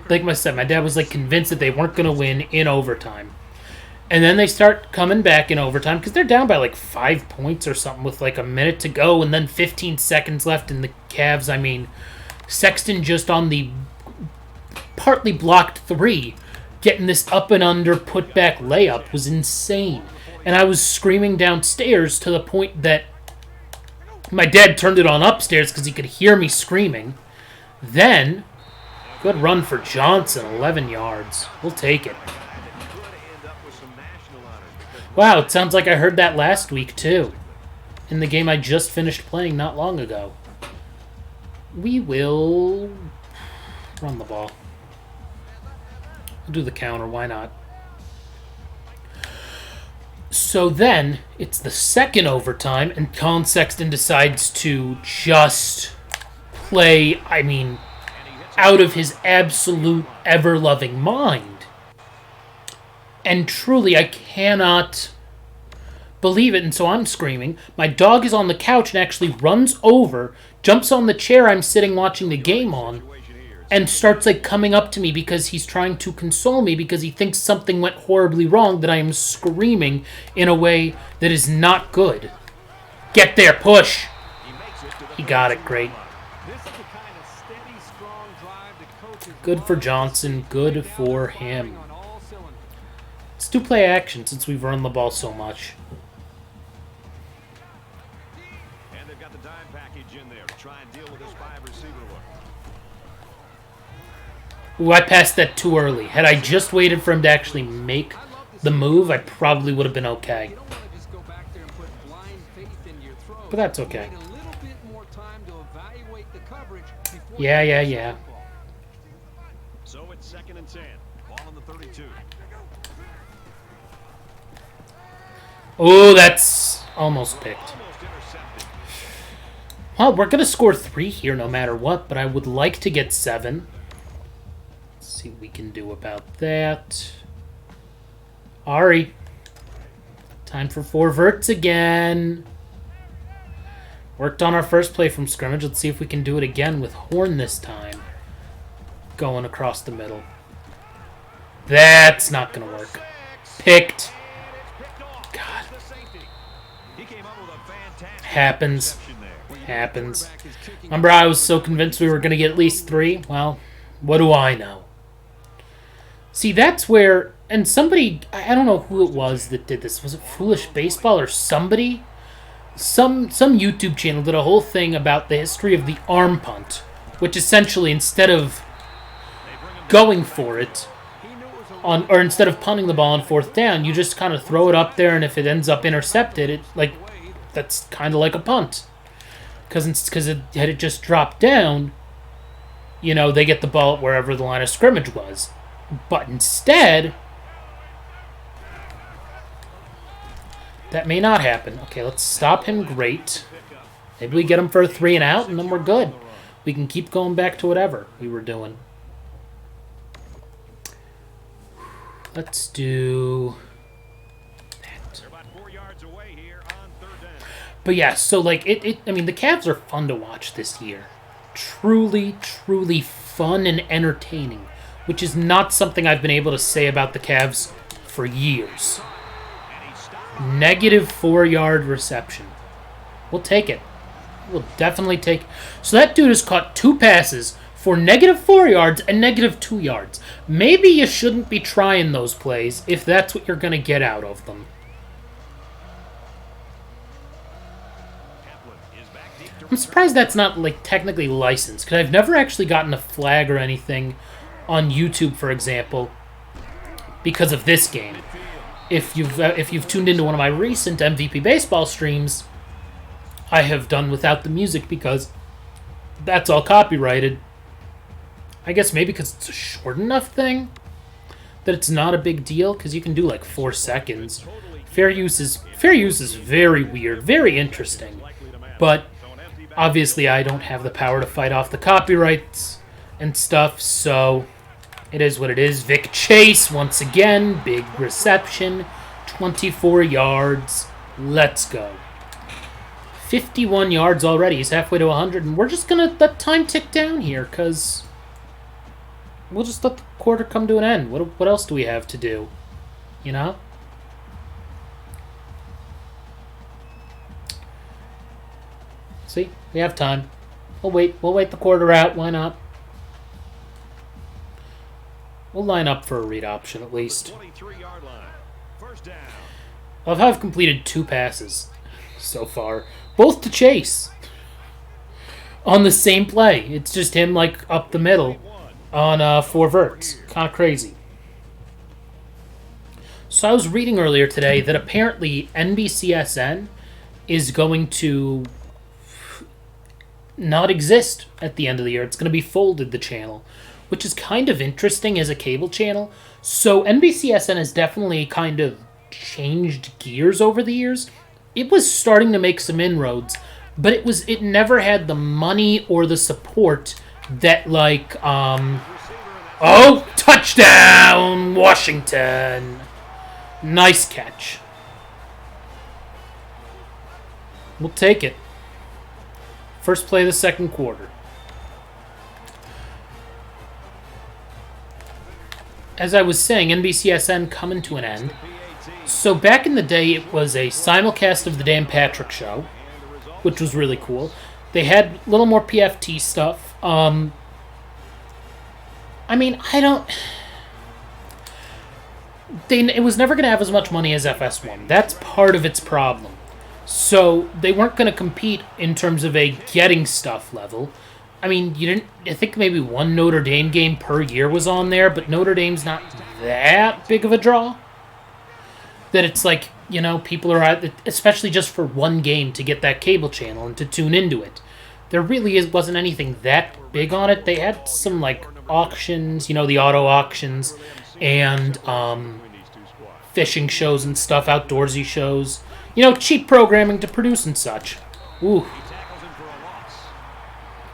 like I said, my dad was like convinced that they weren't going to win in overtime. And then they start coming back in overtime because they're down by like 5 points or something with like a minute to go and then 15 seconds left in the Cavs. I mean, Sexton just on the partly blocked 3, getting this up and under putback layup was insane. And I was screaming downstairs to the point that my dad turned it on upstairs because he could hear me screaming. Then, good run for Johnson, 11 yards. We'll take it. Wow, it sounds like I heard that last week, too. In the game I just finished playing not long ago. We will run the ball. We'll do the counter, why not? So then, it's the second overtime, and Colin Sexton decides to just play, I mean, out of his absolute ever-loving mind. And truly, I cannot believe it, and so I'm screaming. My dog is on the couch and actually runs over, jumps on the chair I'm sitting watching the game on, and starts like coming up to me because he's trying to console me because he thinks something went horribly wrong, that I am screaming in a way that is not good. Get there, push! He got it, great. Good for Johnson, good for him. Let's do play action since we've run the ball so much. And they've got the dime package in there to try and deal with this 5-receiver look. Ooh, I passed that too early. Had I just waited for him to actually make the move, I probably would have been okay. But that's okay. Yeah. So it's 2nd and 10. Ball on the 32. Oh, that's almost picked. Well, we're going to score 3 here no matter what, but I would like to get 7. Let's see what we can do about that. Ari. Time for 4 verts again. Worked on our first play from scrimmage. Let's see if we can do it again with Horn this time. Going across the middle. That's not going to work. Picked. God. Happens. Remember, I was so convinced we were going to get at least 3? Well, what do I know? See, that's where... And somebody... I don't know who it was that did this. Was it Foolish Baseball or somebody? Some YouTube channel did a whole thing about the history of the arm punt, which essentially, instead of going for it, or instead of punting the ball on 4th down, you just kind of throw it up there, and if it ends up intercepted, that's kind of like a punt. Because had it just dropped down, they get the ball wherever the line of scrimmage was. But instead, that may not happen. Okay, let's stop him. Great. Maybe we get him for a 3 and out, and then we're good. We can keep going back to whatever we were doing. Let's do that. But yeah, so I mean, the Cavs are fun to watch this year. Truly, truly fun and entertaining, which is not something I've been able to say about the Cavs for years. Negative 4-yard reception. We'll take it. We'll definitely take it. So that dude has caught 2 passes for negative 4 yards and negative 2 yards. Maybe you shouldn't be trying those plays if that's what you're going to get out of them. I'm surprised that's not technically licensed, because I've never actually gotten a flag or anything on YouTube, for example, because of this game. If you've tuned into one of my recent MVP baseball streams, I have done without the music because that's all copyrighted. I guess maybe because it's a short enough thing that it's not a big deal, because you can do 4 seconds. Fair use is very weird, very interesting, but obviously I don't have the power to fight off the copyrights and stuff, so it is what it is. Vic Chase, once again, big reception, 24 yards. Let's go. 51 yards already. He's halfway to 100, and we're just going to let time tick down here, because we'll just let the quarter come to an end. What else do we have to do? See? We have time. We'll wait the quarter out. Why not? We'll line up for a read option, at least. I love how I've completed 2 passes so far. Both to Chase. On the same play. It's just him, up the middle on 4 verts. Kind of crazy. So I was reading earlier today that apparently NBCSN is going to not exist at the end of the year. It's going to be folded, the channel, which is kind of interesting as a cable channel. So NBCSN has definitely kind of changed gears over the years. It was starting to make some inroads, but it never had the money or the support that oh, touchdown, Washington. Nice catch. We'll take it. First play of the second quarter. As I was saying, NBCSN coming to an end. So back in the day, it was a simulcast of the Dan Patrick Show, which was really cool. They had a little more PFT stuff. I mean, it was never going to have as much money as FS1. That's part of its problem. So they weren't going to compete in terms of a getting stuff level. I mean, I think maybe one Notre Dame game per year was on there, but Notre Dame's not that big of a draw. That it's people are out, especially just for one game to get that cable channel and to tune into it. There really wasn't anything that big on it. They had some auctions, the auto auctions, and fishing shows and stuff, outdoorsy shows. Cheap programming to produce and such. Ooh.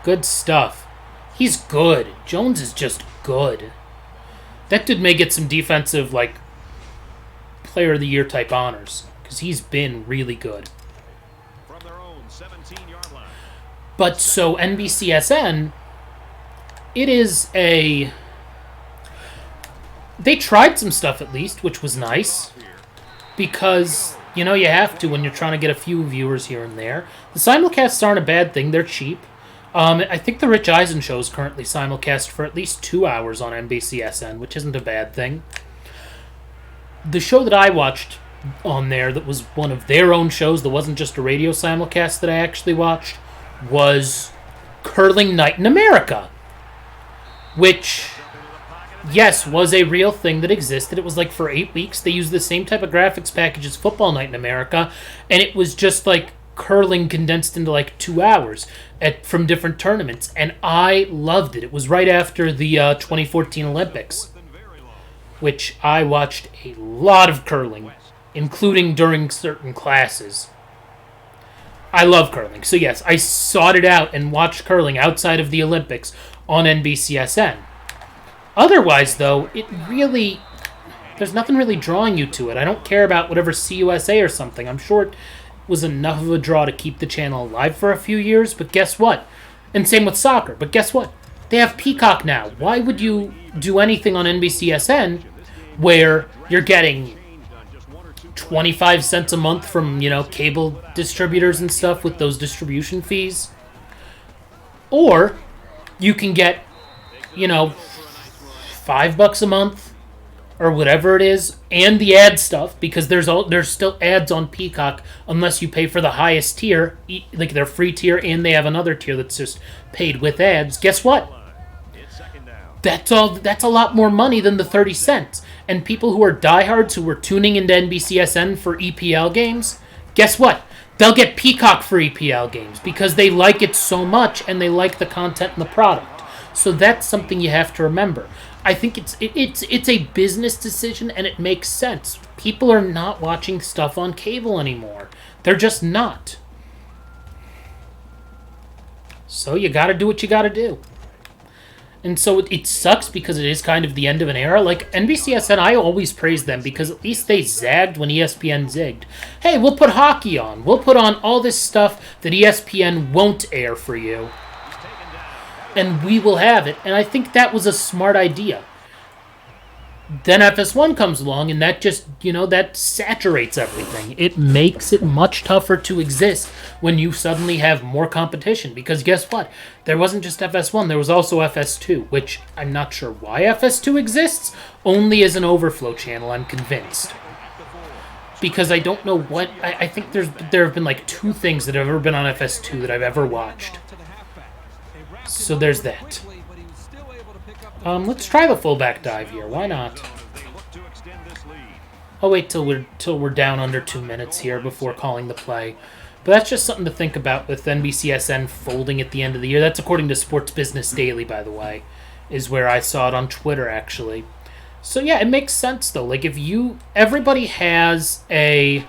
Good stuff. He's good. Jones is just good. That dude may get some defensive, Player of the Year type honors, because he's been really good. From their own 17-yard line. But so NBCSN, it is a... They tried some stuff at least, which was nice, because... you have to when you're trying to get a few viewers here and there. The simulcasts aren't a bad thing. They're cheap. I think the Rich Eisen show is currently simulcast for at least 2 hours on NBCSN, which isn't a bad thing. The show that I watched on there that was one of their own shows that wasn't just a radio simulcast that I actually watched was Curling Night in America, which, yes, was a real thing that existed. It was like for 8 weeks. They used the same type of graphics package as Football Night in America, and it was just like curling condensed into like 2 hours from different tournaments, and I loved it. It was right after the 2014 Olympics, which I watched a lot of curling, including during certain classes. I love curling. So yes, I sought it out and watched curling outside of the Olympics on NBCSN. Otherwise, though, there's nothing really drawing you to it. I don't care about whatever CUSA or something. I'm sure it was enough of a draw to keep the channel alive for a few years, but guess what? And same with soccer, but guess what? They have Peacock now. Why would you do anything on NBCSN where you're getting 25 cents a month from, cable distributors and stuff with those distribution fees? Or you can get, $5 a month or whatever it is, and the ad stuff, because there's still ads on Peacock unless you pay for the highest tier, like their free tier, and they have another tier that's just paid with ads. Guess what? That's a lot more money than the 30 cents. And people who are diehards who were tuning into NBCSN for EPL games, guess what? They'll get Peacock for EPL games because they like it so much and they like the content and the product. So that's something you have to remember. I think it's a business decision, and it makes sense. People are not watching stuff on cable anymore. They're just not. So you got to do what you got to do. And so it sucks because it is kind of the end of an era. Like NBCSN, I always praise them because at least they zagged when ESPN zigged. Hey, we'll put hockey on. We'll put on all this stuff that ESPN won't air for you. And we will have it. And I think that was a smart idea. Then FS1 comes along, and that just, that saturates everything. It makes it much tougher to exist when you suddenly have more competition. Because guess what? There wasn't just FS1, there was also FS2, which I'm not sure why FS2 exists, only as an overflow channel, I'm convinced. Because I don't know what... I think there have been like 2 things that have ever been on FS2 that I've ever watched. So there's that. Let's try the fullback dive here. Why not? I'll wait till we're down under 2 minutes here before calling the play. But that's just something to think about with NBCSN folding at the end of the year. That's according to Sports Business Daily, by the way, is where I saw it on Twitter, actually. So yeah, it makes sense, though. Like, everybody has a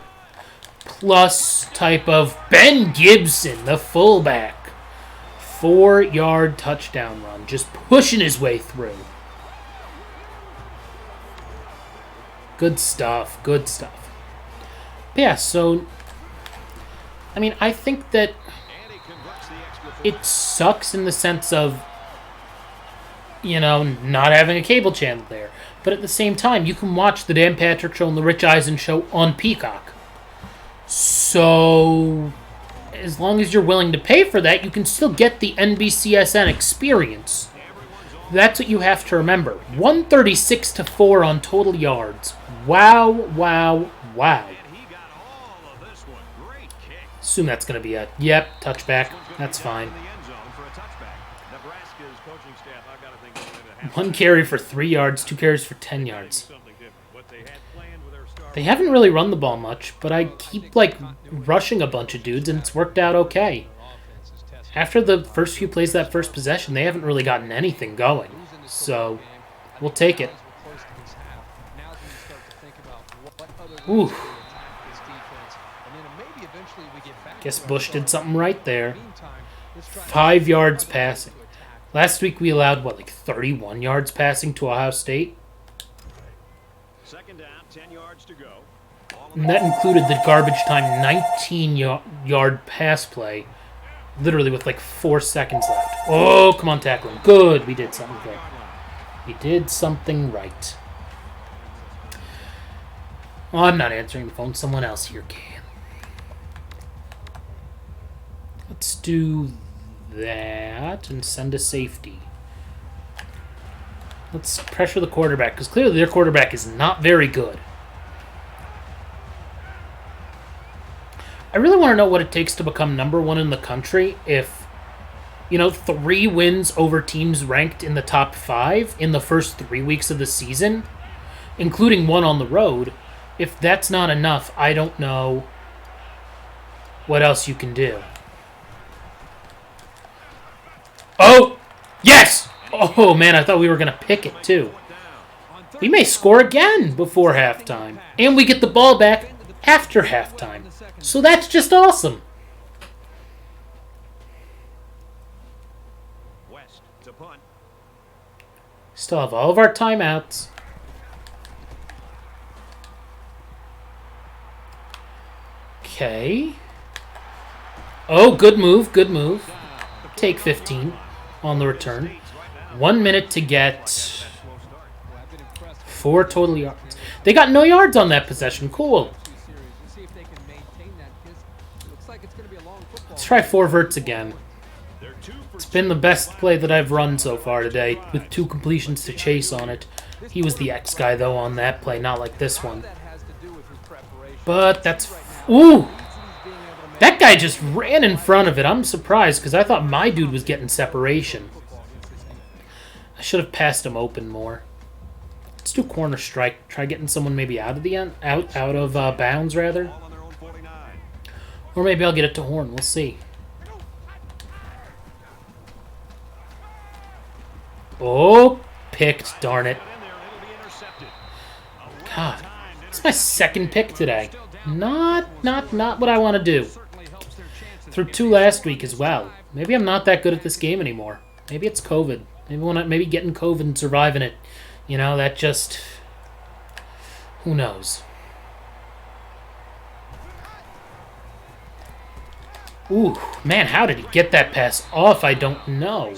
plus type of Ben Gibson, the fullback. 4-yard touchdown run, just pushing his way through. Good stuff, good stuff. But yeah, so, I think that it sucks in the sense of, not having a cable channel there. But at the same time, you can watch the Dan Patrick Show and the Rich Eisen Show on Peacock. So... as long as you're willing to pay for that, you can still get the NBCSN experience. That's what you have to remember. 136-4 on total yards. Wow, wow, wow. Assume that's going to be a, touchback. That's fine. 1 carry for 3 yards, 2 carries for 10 yards. They haven't really run the ball much, but I keep, rushing a bunch of dudes, and it's worked out okay. After the first few plays of that first possession, they haven't really gotten anything going. So, we'll take it. Ooh. Guess Bush did something right there. 5 yards passing. Last week we allowed, 31 yards passing to Ohio State? Second down, 10 yards to go. And that included the garbage time 19-yard pass play, literally with 4 seconds left. Oh, come on, tackle him. Good, we did something good. We did something right. Oh, I'm not answering the phone. Someone else here can. Let's do that and send a safety. Let's pressure the quarterback, because clearly their quarterback is not very good. I really want to know what it takes to become #1 in the country if You know, 3 wins over teams ranked in the top 5 in the first 3 weeks of the season, including 1 on the road. If that's not enough, I don't know what else you can do. Oh! Yes! Oh, man, I thought we were going to pick it, too. We may score again before halftime. And we get the ball back after halftime. So that's just awesome. West to punt. Still have all of our timeouts. Okay. Oh, good move, good move. Take 15 on the return. 1 minute to get 4 total yards. They got no yards on that possession. Cool. Let's try 4 verts again. It's been the best play that I've run so far today, with 2 completions to Chase on it. He was the X guy, though, on that play, not like this one. But that's... Ooh! That guy just ran in front of it. I'm surprised, because I thought my dude was getting separation. I should have passed him open more. Let's do corner strike. Try getting someone maybe out of the end, out of bounds, rather. Or maybe I'll get it to Horn. We'll see. Oh, picked. Darn it. God, it's my 2nd pick today. Not what I want to do. Threw 2 last week as well. Maybe I'm not that good at this game anymore. Maybe it's COVID. Maybe getting COVID and surviving it. You know, that just... Who knows? Ooh, man, how did he get that pass off? I don't know.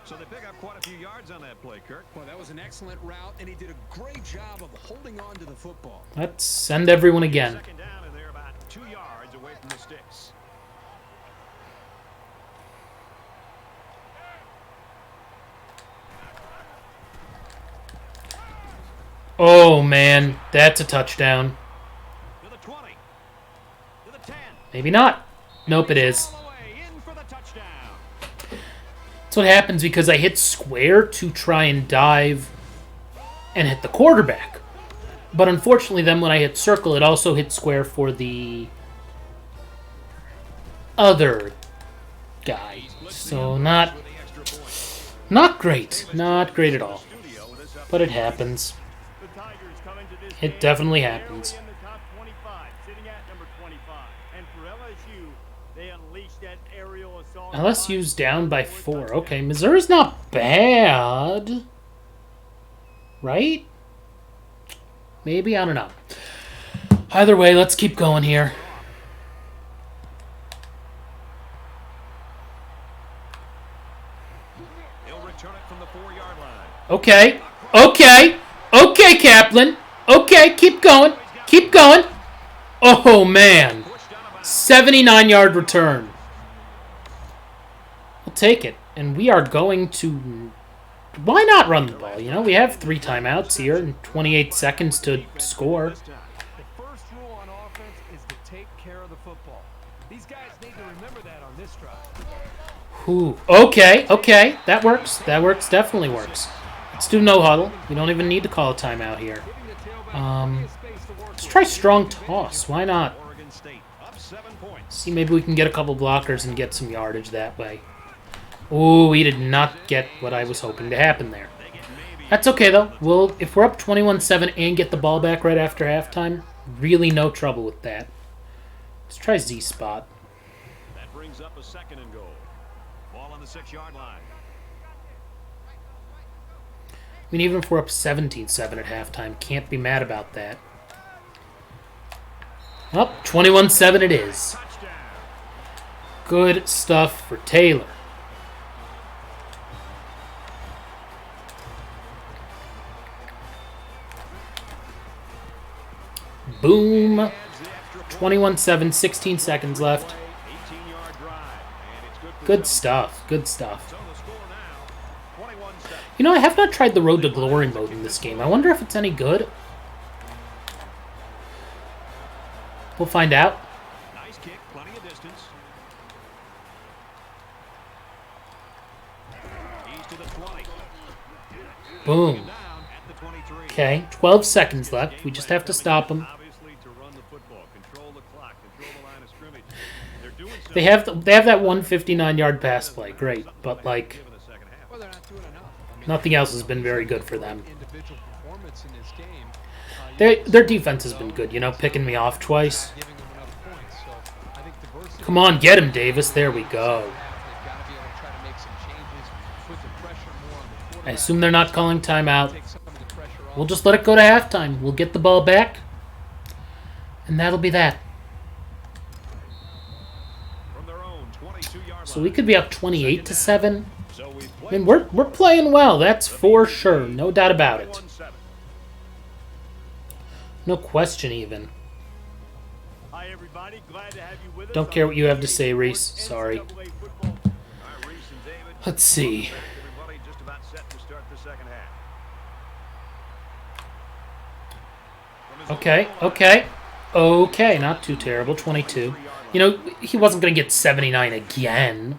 So they pick up quite a few yards on that play, Kirk. Well, that was an excellent route, and he did a great job of holding on to the football. Let's send everyone again. Second down, and they're about 2 yards away from the sticks. Oh, man, that's a touchdown. To the 20. To the 10. Maybe not. Nope, it is. All the way in for the touchdown. That's what happens because I hit square to try and dive and hit the quarterback. But unfortunately, then when I hit circle, it also hit square for the other guy. So not great. Not great at all. But it happens. It definitely happens. LSU's down by 4. Okay, Missouri's not bad. Right? Maybe? I don't know. Either way, let's keep going here. Okay. Okay. Okay, Kaplan. Okay, keep going. Keep going. Oh, man. 79-yard return. We'll take it. And we are going to... Why not run the ball? You know, we have 3 timeouts here and 28 seconds to score. The first rule on offense is to take care of the football. These guys need to remember that on this drive. Ooh. Okay, okay. That works. That works. Definitely works. Let's do no huddle. We don't even need to call a timeout here. Let's try strong toss. Why not? See, maybe we can get a couple blockers and get some yardage that way. Ooh, we did not get what I was hoping to happen there. That's okay, though. If we're up 21-7 and get the ball back right after halftime, really no trouble with that. Let's try Z-spot. That brings up a 2nd and goal. Ball on the 6-yard line. I mean, even if we're up 17-7 at halftime, can't be mad about that. Well, 21-7 it is. Good stuff for Taylor. Boom. 21-7, 16 seconds left. Good stuff. Good stuff. You know, I have not tried the Road to Glory mode in this game. I wonder if it's any good. We'll find out. Nice kick, plenty of distance. to the 20. Boom. Down at the 23. Okay, 12 seconds left. We just have to stop them. Obviously to run the football, control the clock, control the line of scrimmage. They're doing so. They have that 159-yard pass play. Great, but like in the second half. Well, they're not doing enough. I mean, nothing else has been very good for them. individual performance in this game. Their defense has been good, you know, picking me off twice. Giving them enough points. So I think diversity. Come on, get him, Davis. There we go. They've got to be able to try to make some changes, put the pressure more on the I quarterback. assume they're not calling timeout. Take some of the pressure off. We'll just let it go to halftime. We'll get the ball back, and that'll be that. From their own 22-yard So we could be up 28-7. So we've I mean, we're playing well. That's for sure. No doubt about it. 21-7. No question, even. Hi, everybody. Glad to have you with us. Don't care what you have to say, Reese. Sorry. NCAA football. All right, Reese and David. Let's see. Everybody just about set to start the second half. From his Okay, own okay. Okay, not too terrible. 22. You know, he wasn't going to get 79 again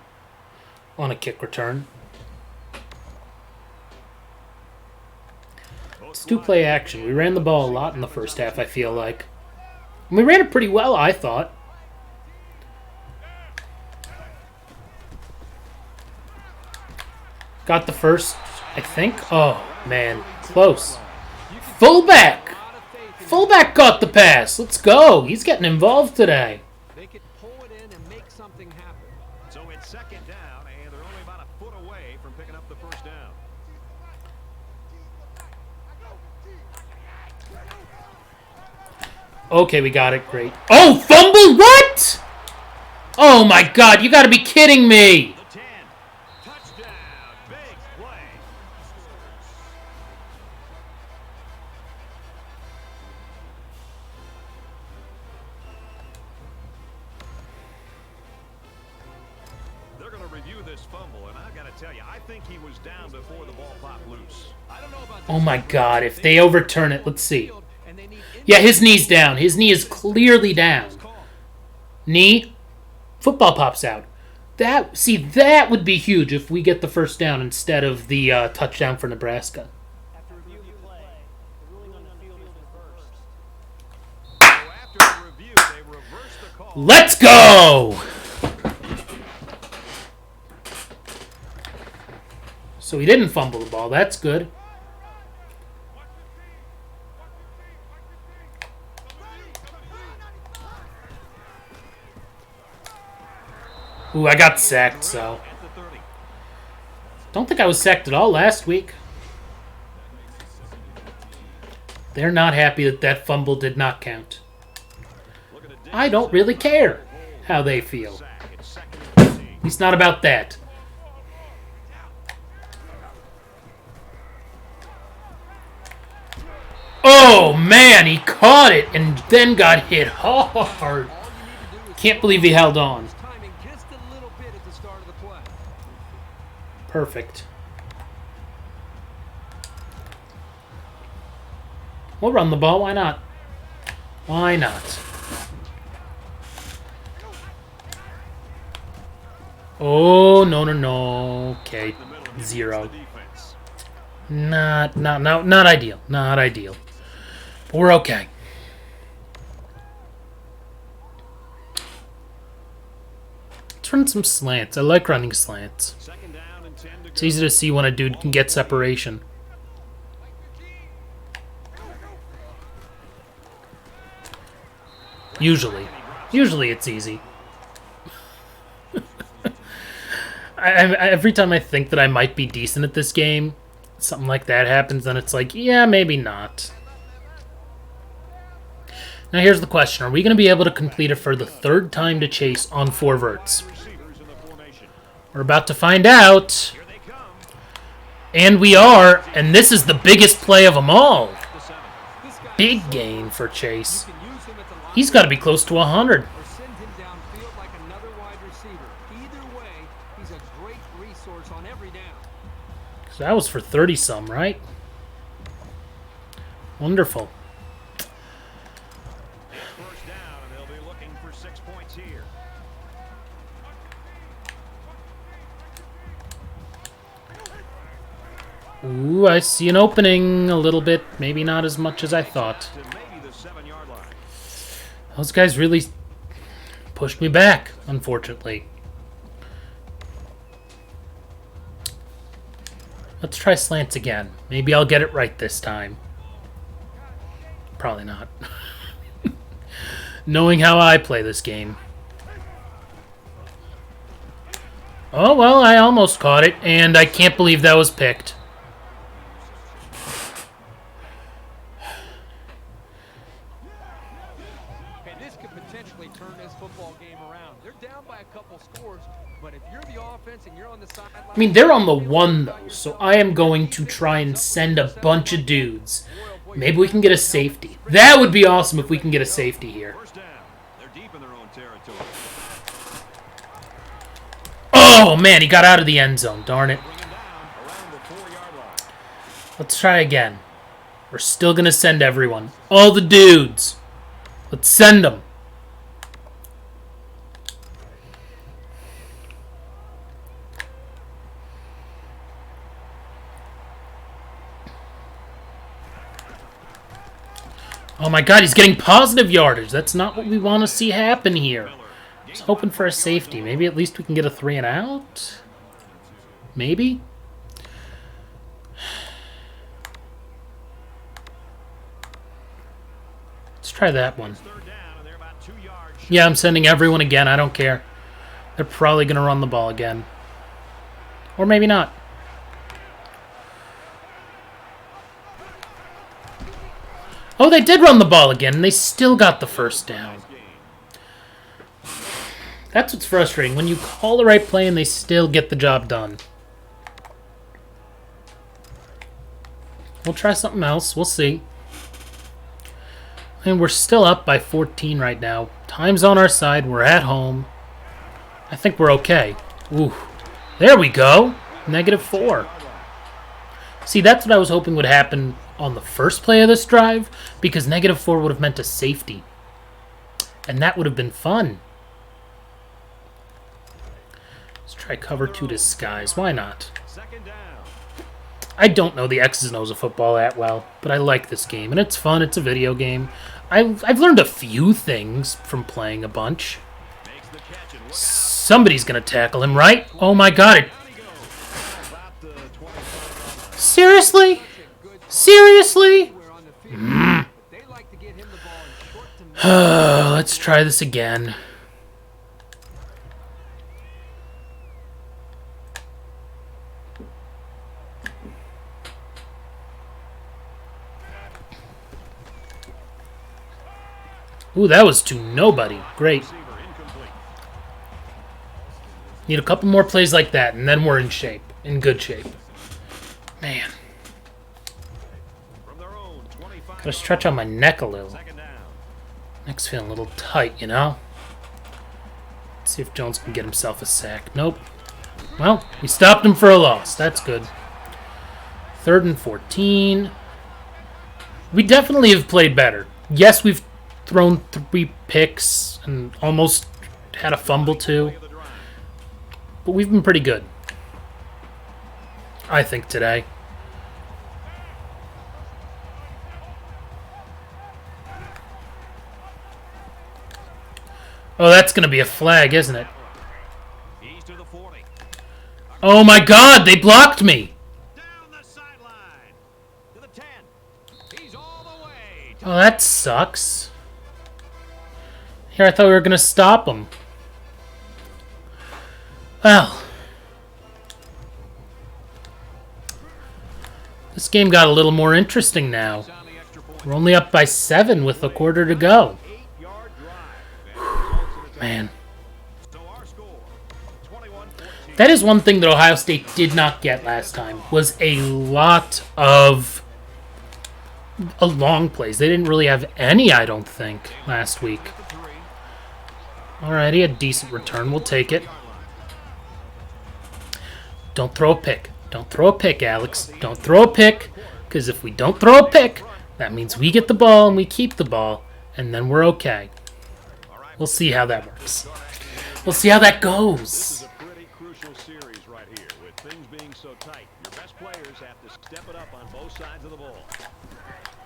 on a kick return. Let's do play action. We ran the ball a lot in the first half, I feel like. And we ran it pretty well, I thought. Got the first, I think. Oh, man. Close. Fullback! Fullback got the pass. Let's go. He's getting involved today. They could pull it in and make something happen. So it's second down, and they're only about a foot away from picking up the first down. Okay, we got it. Great. Oh, fumble? What? Oh, my God. You got to be kidding me. The 10. Touchdown. Big play. They're going to review this fumble, and I've got to tell you, I think he was down before the ball popped loose. I don't know about Oh, my God. If they overturn it, let's see. and they need Yeah, his knee's down. His knee is clearly down. Knee. Football pops out. That would be huge if we get the first down instead of the touchdown for Nebraska. After review of the play, the ruling on the field is reversed. So after the review, they reversed the call. Let's go! So he didn't fumble the ball. That's good. Ooh, I got sacked, so... At the 30. Don't think I was sacked at all last week. They're not happy that that fumble did not count. Looking at I don't really care how they feel. sack. It's second and 15. It's not about that. Oh, man, he caught it and then got hit hard. Can't believe he held on. timing just a little bit at the start of the play. Perfect. We'll run the ball. Why not? Why not? Oh, no, no, no. Okay, In the middle, he zero. hits the defense. Not ideal. Not ideal. But we're okay. Let's run some slants. I like running slants. Second down and 10 to It's go. easy to see when a dude can get separation. Usually it's easy. Every time I think that I might be decent at this game, something like that happens, then it's like, yeah, maybe not. Now here's the question. Are we going to be able to complete it for the third time to Chase on 4 verts? Receivers in the formation. We're about to find out. Here they come. And we are. And this is the biggest play of them all. The 7. This guy Big gain for Chase. can use him at the line He's got to be close to 100. or send him downfield like another wide receiver. Either way, he's a great resource on every down. So that was for 30-some, right? Wonderful. First down, and they'll be looking for 6 points here. Ooh, I see an opening a little bit. Maybe not as much as I thought. To maybe the 7-yard line. Those guys really pushed me back, unfortunately. Let's try slants again. Maybe I'll get it right this time. Probably not. Knowing how I play this game. Oh, well, I almost caught it, and I can't believe that was picked. Okay, this could potentially turn this football game around. They're down by a couple scores, but if you're the offense and you're on the sideline... I mean, they're on the 1, though, so I am going to try and send a bunch of dudes. Maybe we can get a safety. That would be awesome if we can get a safety here. First down. They're deep in their own territory. Oh, man, he got out of the end zone. Darn it. Bring him down around the 4-yard line. Let's try again. We're still going to send everyone. All the dudes. Let's send them. Oh my god, he's getting positive yardage. That's not what we want to see happen here. I was hoping for a safety. Maybe at least we can get a 3 and out? Maybe? Let's try that one. Third down, and they're about 2 yards. Yeah, I'm sending everyone again. I don't care. They're probably going to run the ball again. Or maybe not. Oh, they did run the ball again, and they still got the first down. That's what's frustrating. When you call the right play and they still get the job done. We'll try something else. We'll see. And we're still up by 14 right now. Time's on our side. We're at home. I think we're okay. Ooh. There we go. -4. See, that's what I was hoping would happen on the first play of this drive, because -4 would have meant a safety. And that would have been fun. Let's try cover 2 disguise. Why not? Second down. I don't know the X's and O's of football that well, but I like this game, and it's fun. It's a video game. I've learned a few things from playing a bunch. Makes the catch and Somebody's going to tackle him, right? Oh my god. about the 25. Seriously? Seriously? They like to get him the ball in short to mid. Let's try this again. Ooh, that was to nobody. Great. Receiver incomplete. Need a couple more plays like that, and then we're in shape. In good shape. Man. From their own 25. Gotta stretch out my neck a little. Second down. Neck's feeling a little tight, you know? Let's see if Jones can get himself a sack. Nope. Well, we stopped him for a loss. That's good. 3rd and 14. We definitely have played better. Yes, we've thrown 3 picks and almost had a fumble too. But we've been pretty good, I think, today. Oh, that's going to be a flag, isn't it? He's to the 40. Oh my god, they blocked me! Down the sideline. To the 10. He's all the way. Oh, that sucks. Here, I thought we were going to stop him. Well. This game got a little more interesting now. On the extra point. We're only up by 7 with a quarter to go. 8-yard drive. Man. So our score, 21-14. That is one thing that Ohio State did not get last time, was a lot of long plays. They didn't really have any, I don't think, last week. Alrighty, a decent return. We'll take it. Don't throw a pick. Don't throw a pick, Alex. Don't throw a pick, because if we don't throw a pick, that means we get the ball and we keep the ball, and then we're okay. We'll see how that works. We'll see how that This goes. is a pretty crucial series right here, with things being so so tight. Your best players have to step it up on both sides of the ball.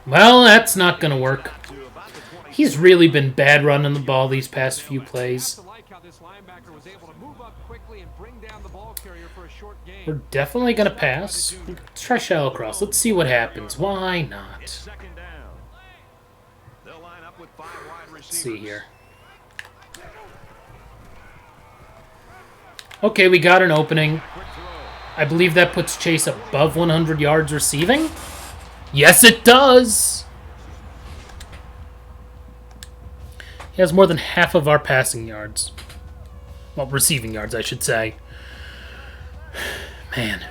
Well, that's not going to work. He's really been bad running the ball these past few plays. We're definitely going to pass. Let's try shallow cross. Let's see what happens. Why not? Let's see here. Okay, we got an opening. I believe that puts Chase above 100 yards receiving. Yes, it does. He has more than half of our passing yards. Well, receiving yards, I should say. Man.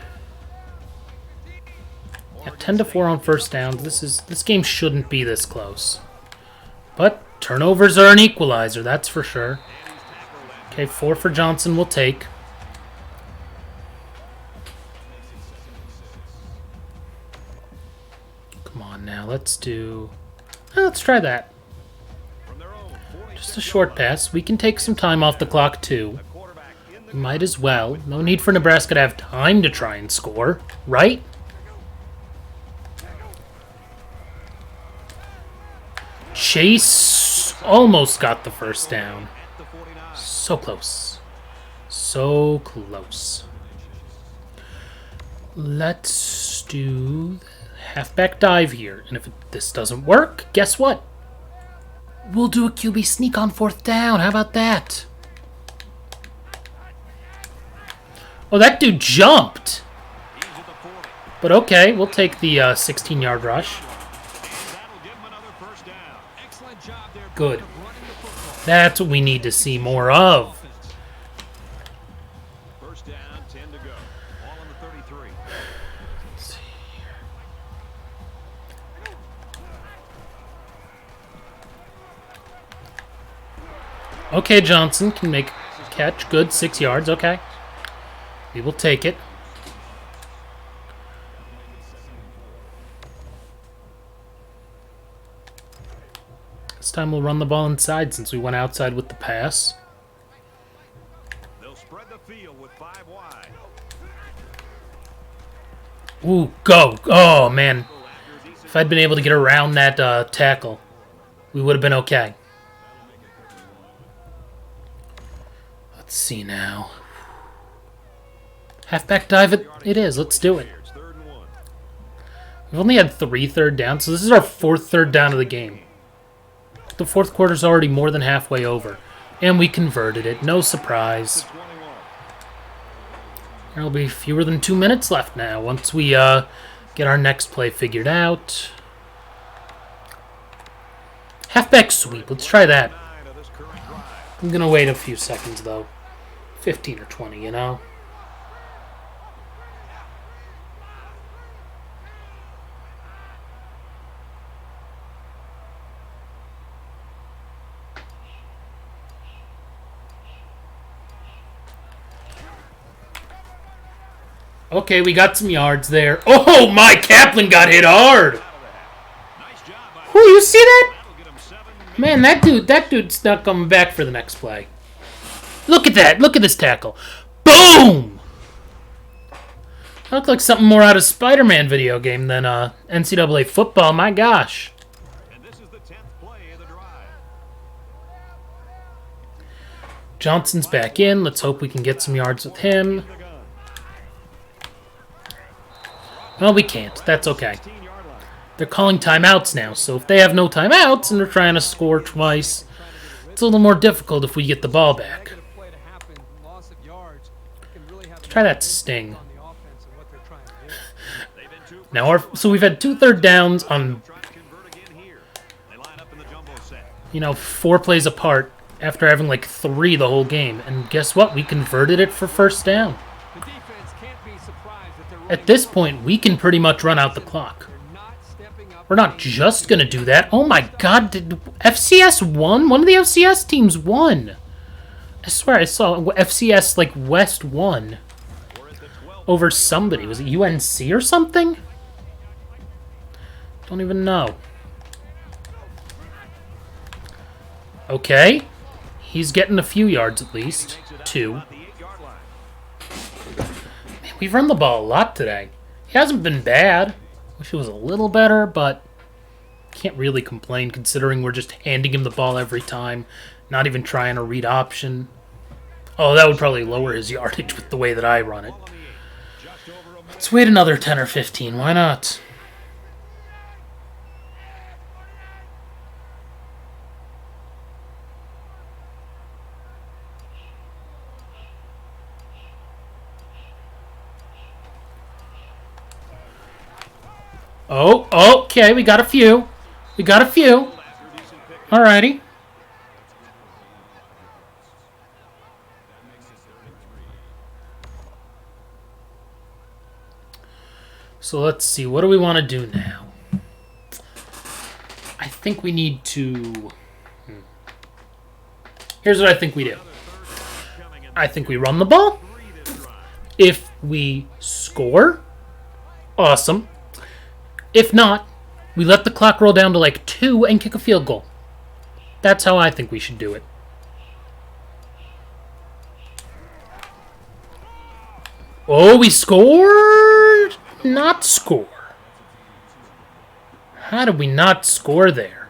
Yeah, 10-4 on first downs. This game shouldn't be this close. But turnovers are an equalizer, that's for sure. Okay, 4 for Johnson we'll take. Come on now, let's try that. Just a short pass. We can take some time off the clock too. We might as well. No need for Nebraska to have time to try and score, right? Chase almost got the first down. So close. So close. Let's do halfback dive here. And if this doesn't work, guess what? We'll do a QB sneak on fourth down. How about that? Oh, that dude jumped. But okay, we'll take the 16-yard rush. Good. That's what we need to see more of. First down, 10 to go. Ball on the 33. Let's see here. Okay, Johnson can make a catch. Good, 6 yards. Okay. We will take it. This time we'll run the ball inside since we went outside with the pass. They'll spread the field with 5 wide. Ooh, go. Oh, man. If I'd been able to get around that tackle, we would have been okay. Let's see now. Halfback dive it is. Let's do it. We've only had 3 third downs, so this is our 4th third down of the game. The 4th quarter's already more than halfway over, and we converted it. No surprise. There'll be fewer than 2 minutes left now once we get our next play figured out. Halfback sweep. Let's try that. I'm going to wait a few seconds, though. 15 or 20, you know? Okay, we got some yards there. Oh, my Kaplan got hit hard. Who, you see that? Man, that dude's not coming back for the next play. Look at that. Look at this tackle. Boom! That looked like something more out of Spider-Man video game than NCAA football. My gosh. Johnson's back in. Let's hope we can get some yards with him. Well, we can't. That's okay. They're calling timeouts now, so if they have no timeouts and they're trying to score twice, it's a little more difficult if we get the ball back. Let's try that sting. Now, so we've had 2 third downs on, 4 plays apart after having like 3 the whole game. And guess what? We converted it for first down. At this point, we can pretty much run out the clock. We're not just going to do that. Oh my god, did FCS won? One of the FCS teams won. I swear I saw FCS, like, West won. Over somebody. Was it UNC or something? Don't even know. Okay. He's getting a few yards at least. 2. Man, We've run the ball a lot today. He hasn't been bad. Wish it was a little better, but can't really complain considering we're just handing him the ball every time. Not even trying to read option. Oh, that would probably lower his yardage with the way that I run it. Let's wait another 10 or 15. Why not? Oh, okay, we got a few. We got a few. Alrighty. So let's see, what do we want to do now? I think we need to... Here's what I think we do. I think we run the ball. If we score, awesome. If not, we let the clock roll down to like 2 and kick a field goal. That's how I think we should do it. Oh, we scored? Not score. How did we not score there?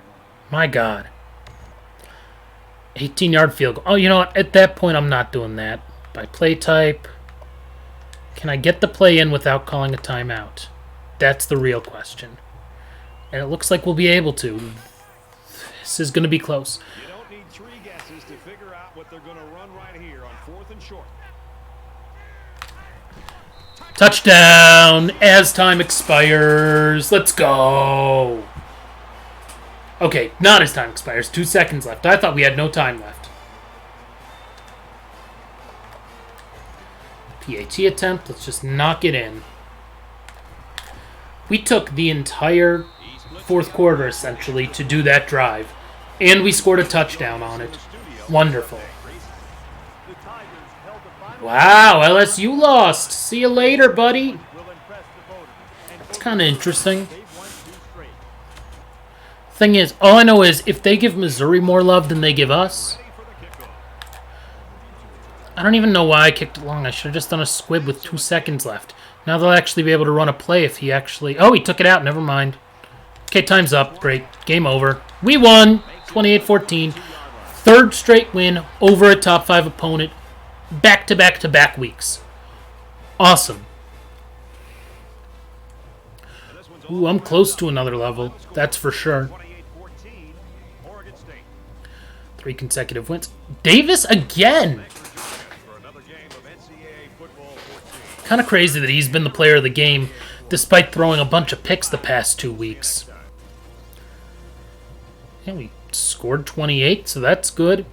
My God. 18-yard field goal. Oh, you know what? At that point, I'm not doing that. By play type, can I get the play in without calling a timeout? That's the real question. And it looks like we'll be able to. This is going to be close. You don't need 3 guesses to figure out what they're going to run right here on 4th and short. Touchdown as time expires. Let's go. Okay, not as time expires. 2 seconds left. I thought we had no time left. PAT attempt. Let's just knock it in. We took the entire 4th quarter, essentially, to do that drive. And we scored a touchdown on it. Wonderful. Wow, LSU lost. See you later, buddy. It's kind of interesting. Thing is, all I know is if they give Missouri more love than they give us... I don't even know why I kicked it long. I should have just done a squib with 2 seconds left. Now they'll actually be able to run a play if he actually... Oh, he took it out. Never mind. Okay, time's up. Great. Game over. We won. 28-14. 3rd straight win over a top 5 opponent. Back-to-back-to-back weeks. Awesome. Ooh, I'm close to another level. That's for sure. 3 consecutive wins. Davis again! Kind of crazy that he's been the player of the game despite throwing a bunch of picks the past 2 weeks. Yeah, we scored 28, so that's good.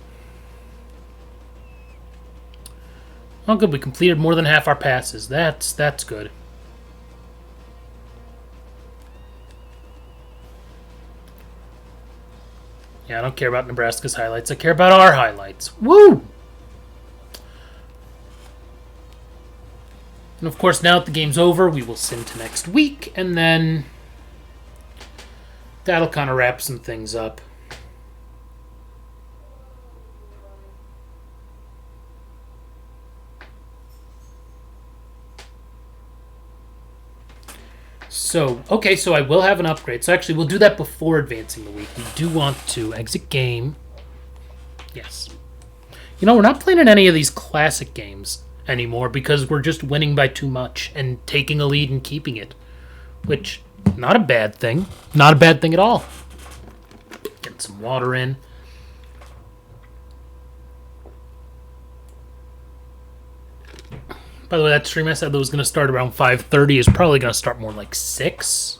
Oh, good. We completed more than half our passes. That's good. Yeah, I don't care about Nebraska's highlights. I care about our highlights. Woo! And of course, now that the game's over, we will sim to next week, and then that'll kind of wrap some things up. So, okay, so I will have an upgrade. So actually, we'll do that before advancing the week. We do want to exit game. Yes. You know, we're not playing in any of these classic games anymore because we're just winning by too much and taking a lead and keeping it. Which, not a bad thing. Not a bad thing at all. Get some water in. By the way, that stream I said that was going to start around 5:30 is probably going to start more like 6.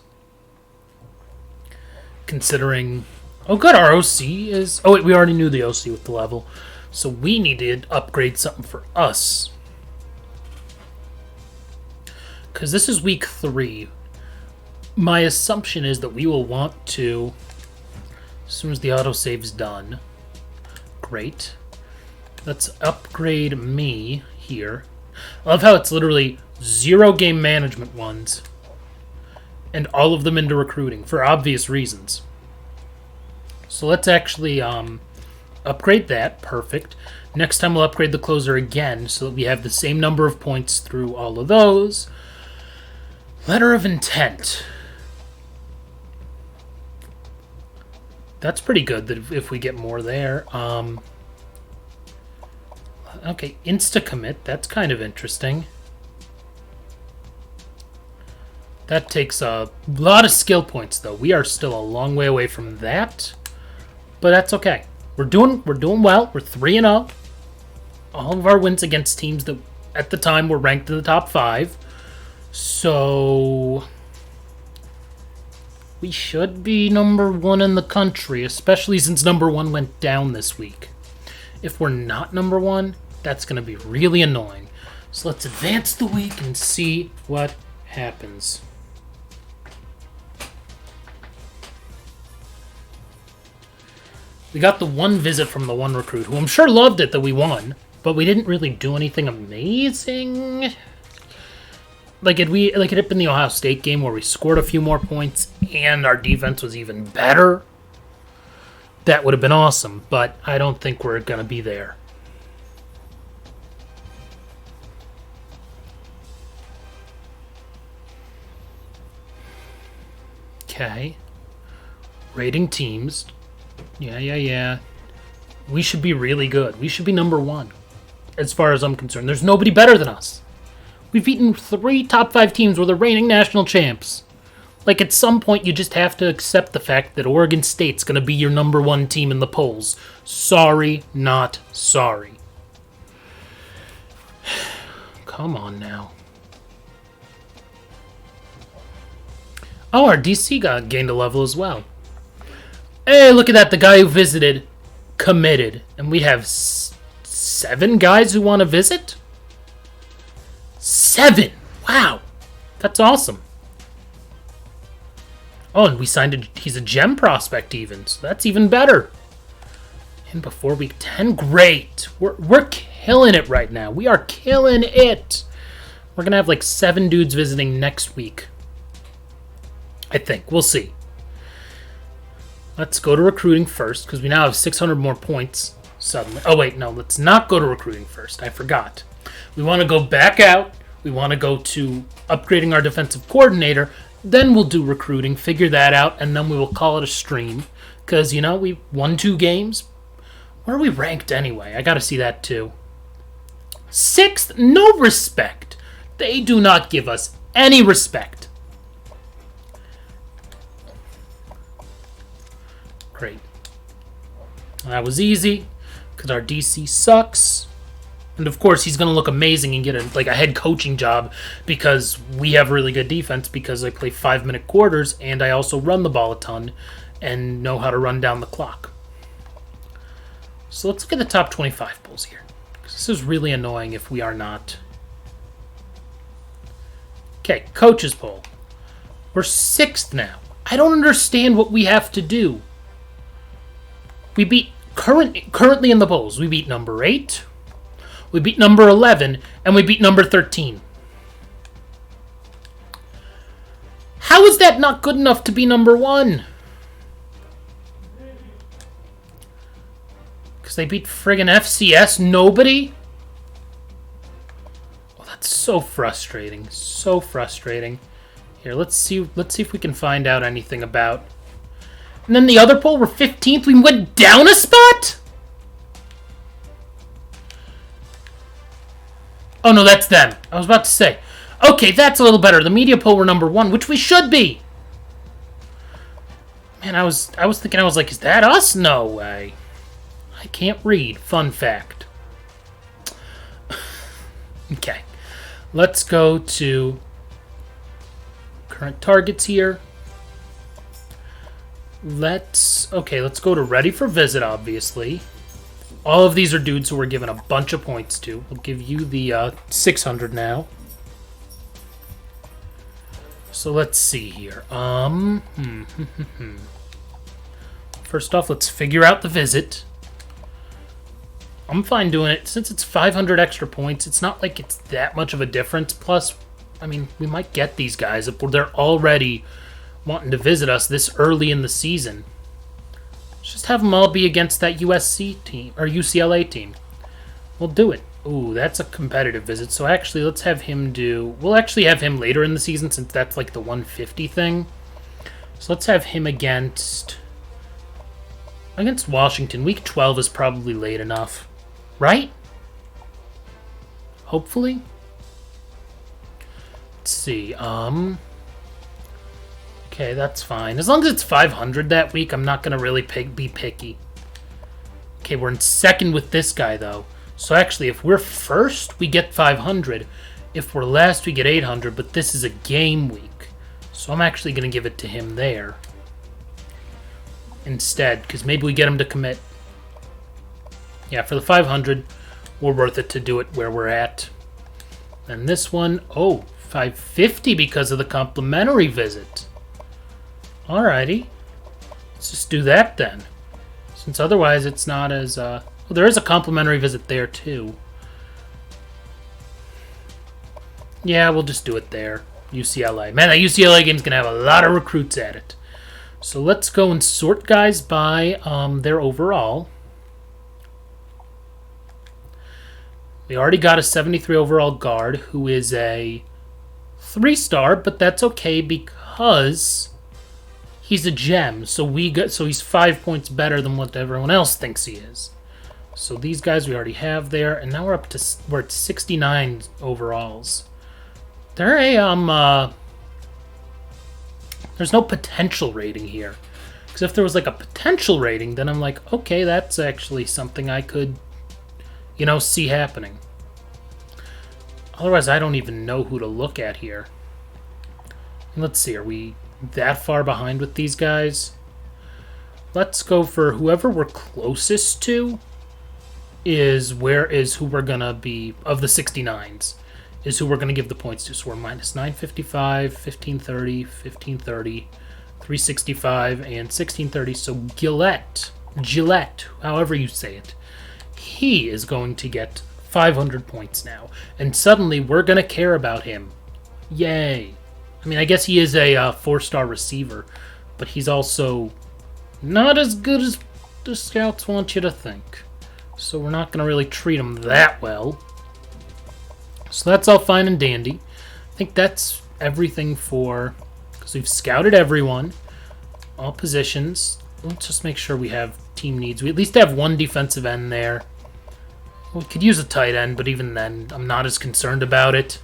Considering... Oh, good, our OC is... Oh, wait, we already knew the OC with the level. So we need to upgrade something for us. Because this is week 3. My assumption is that we will want to... As soon as the autosave's done. Great. Let's upgrade me here. I love how it's literally 0 game management ones and all of them into recruiting for obvious reasons. So let's actually Upgrade that. Perfect. Next time we'll upgrade the closer again so that we have the same number of points through all of those. Letter of intent. That's pretty good that if we get more there. Okay, insta-commit. That's kind of interesting. That takes a lot of skill points, though. We are still a long way away from that, but that's okay. We're doing well. We're 3-0. All of our wins against teams that at the time were ranked in the top 5. So we should be number 1 in the country, especially since number 1 went down this week. If we're not number 1, that's going to be really annoying. So let's advance the week and see what happens. We got the one visit from the one recruit, who I'm sure loved it that we won, but we didn't really do anything amazing. Like it had been the Ohio State game where we scored a few more points and our defense was even better. That would have been awesome, but I don't think we're going to be there. Okay. Rating teams. Yeah. We should be really good. We should be number 1, as far as I'm concerned. There's nobody better than us. We've beaten 3 top 5 teams. We're the reigning national champs. Like, at some point, you just have to accept the fact that Oregon State's going to be your number 1 team in the polls. Sorry, not sorry. Come on now. Oh, our DC gained a level as well. Hey, look at that. The guy who visited committed. And we have 7 guys who want to visit? 7! Wow. That's awesome. Oh, and we signed he's a gem prospect even, so that's even better. And before week 10, great. We're killing it right now. We are killing it. We're going to have like 7 dudes visiting next week. I think. We'll see. Let's go to recruiting first, because we now have 600 more points suddenly. Oh, wait, no. Let's not go to recruiting first. I forgot. We want to go back out. We want to go to upgrading our defensive coordinator. Then we'll do recruiting, figure that out, and then we will call it a stream. Because, you know, we won 2 games. Where are we ranked anyway? I got to see that too. 6th? No respect. They do not give us any respect. Great. That was easy, because our DC sucks. And of course, he's going to look amazing and get a head coaching job because we have really good defense because I play 5-minute quarters and I also run the ball a ton and know how to run down the clock. So let's look at the top 25 polls here. This is really annoying if we are not. Okay, coaches poll. We're 6th now. I don't understand what we have to do. We beat currently in the polls. We beat number 8. We beat number 11, and we beat number 13. How is that not good enough to be number 1? Because they beat friggin' FCS? Nobody? Oh, that's so frustrating. So frustrating. Here, let's see if we can find out anything about. And then the other poll, we're 15th. We went down a spot? Oh, no, that's them. I was about to say. Okay, that's a little better. The media poll, we're number 1, which we should be. Man, I was thinking, like, is that us? No way. I can't read. Fun fact. Okay. Let's go to current targets here. Let's go to ready for visit, obviously. All of these are dudes who we're giving a bunch of points to. We'll give you the 600 now. So let's see here. First off, let's figure out the visit. I'm fine doing it. Since it's 500 extra points, it's not like it's that much of a difference. Plus, I mean, we might get these guys if they're already wanting to visit us this early in the season. Let's just have them all be against that USC team, or UCLA team. We'll do it. Ooh, that's a competitive visit. So actually, let's have him do... We'll actually have him later in the season since that's like the 150 thing. So let's have him against Washington. Week 12 is probably late enough. Right? Hopefully. Let's see. Okay, that's fine. As long as it's 500 that week, I'm not going to really be picky. Okay, we're in second with this guy, though. So actually, if we're first, we get 500. If we're last, we get 800. But this is a game week. So I'm actually going to give it to him there instead, because maybe we get him to commit. Yeah, for the 500, we're worth it to do it where we're at. And this one, oh, 550 because of the complimentary visit. Alrighty. Let's just do that then. Since otherwise it's not as... Well, there is a complimentary visit there, too. Yeah, we'll just do it there. UCLA. Man, that UCLA game's going to have a lot of recruits at it. So let's go and sort guys by their overall. We already got a 73 overall guard who is a 3-star, but that's okay because he's a gem. So he's 5 points better than what everyone else thinks he is. So these guys we already have there, and now we're at 69 overalls. There's no potential rating here. Because if there was like a potential rating, then I'm like, okay, that's actually something I could, see happening. Otherwise, I don't even know who to look at here. And let's see, are we that far behind with these guys? Let's go for whoever we're closest to is who we're going to be, of the 69s, is who we're going to give the points to. So we're minus 955, 1530, 1530, 365, and 1630. So Gillette, however you say it, he is going to get 500 points now. And suddenly we're going to care about him. Yay. I mean, I guess he is a 4-star receiver, but he's also not as good as the scouts want you to think. So we're not going to really treat him that well. So that's all fine and dandy. I think that's everything because we've scouted everyone, all positions. Let's just make sure we have team needs. We at least have one defensive end there. We could use a tight end, but even then, I'm not as concerned about it.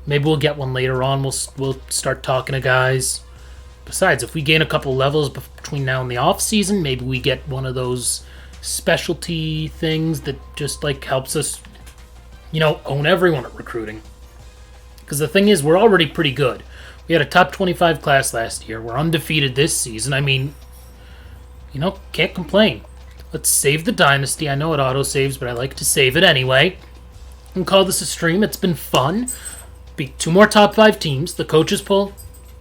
Maybe we'll get one later on. We'll start talking to guys. Besides, if we gain a couple levels between now and the off season, maybe we get one of those specialty things that just helps us, own everyone at recruiting. Because the thing is, we're already pretty good. We had a top 25 class last year. We're undefeated this season. I mean, can't complain. Let's save the Dynasty. I know it auto-saves, but I like to save it anyway. And call this a stream. It's been fun. Beat 2 more top 5 teams. The coaches poll.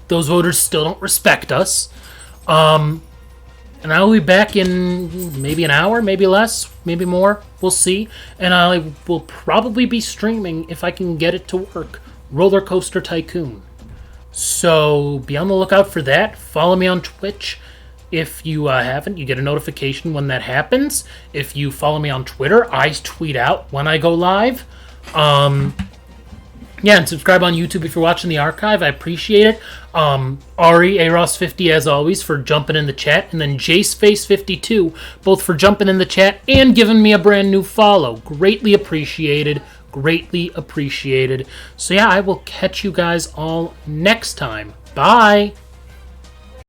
Those voters still don't respect us. And I'll be back in maybe an hour, maybe less, maybe more. We'll see. And I will probably be streaming, if I can get it to work, Roller Coaster Tycoon. So be on the lookout for that. Follow me on Twitch. If you haven't, you get a notification when that happens. If you follow me on Twitter, I tweet out when I go live. Yeah, and subscribe on YouTube if you're watching the archive. I appreciate it. Ari, Aros50, as always, for jumping in the chat. And then JaceFace52, both for jumping in the chat and giving me a brand new follow. Greatly appreciated. Greatly appreciated. So yeah, I will catch you guys all next time. Bye!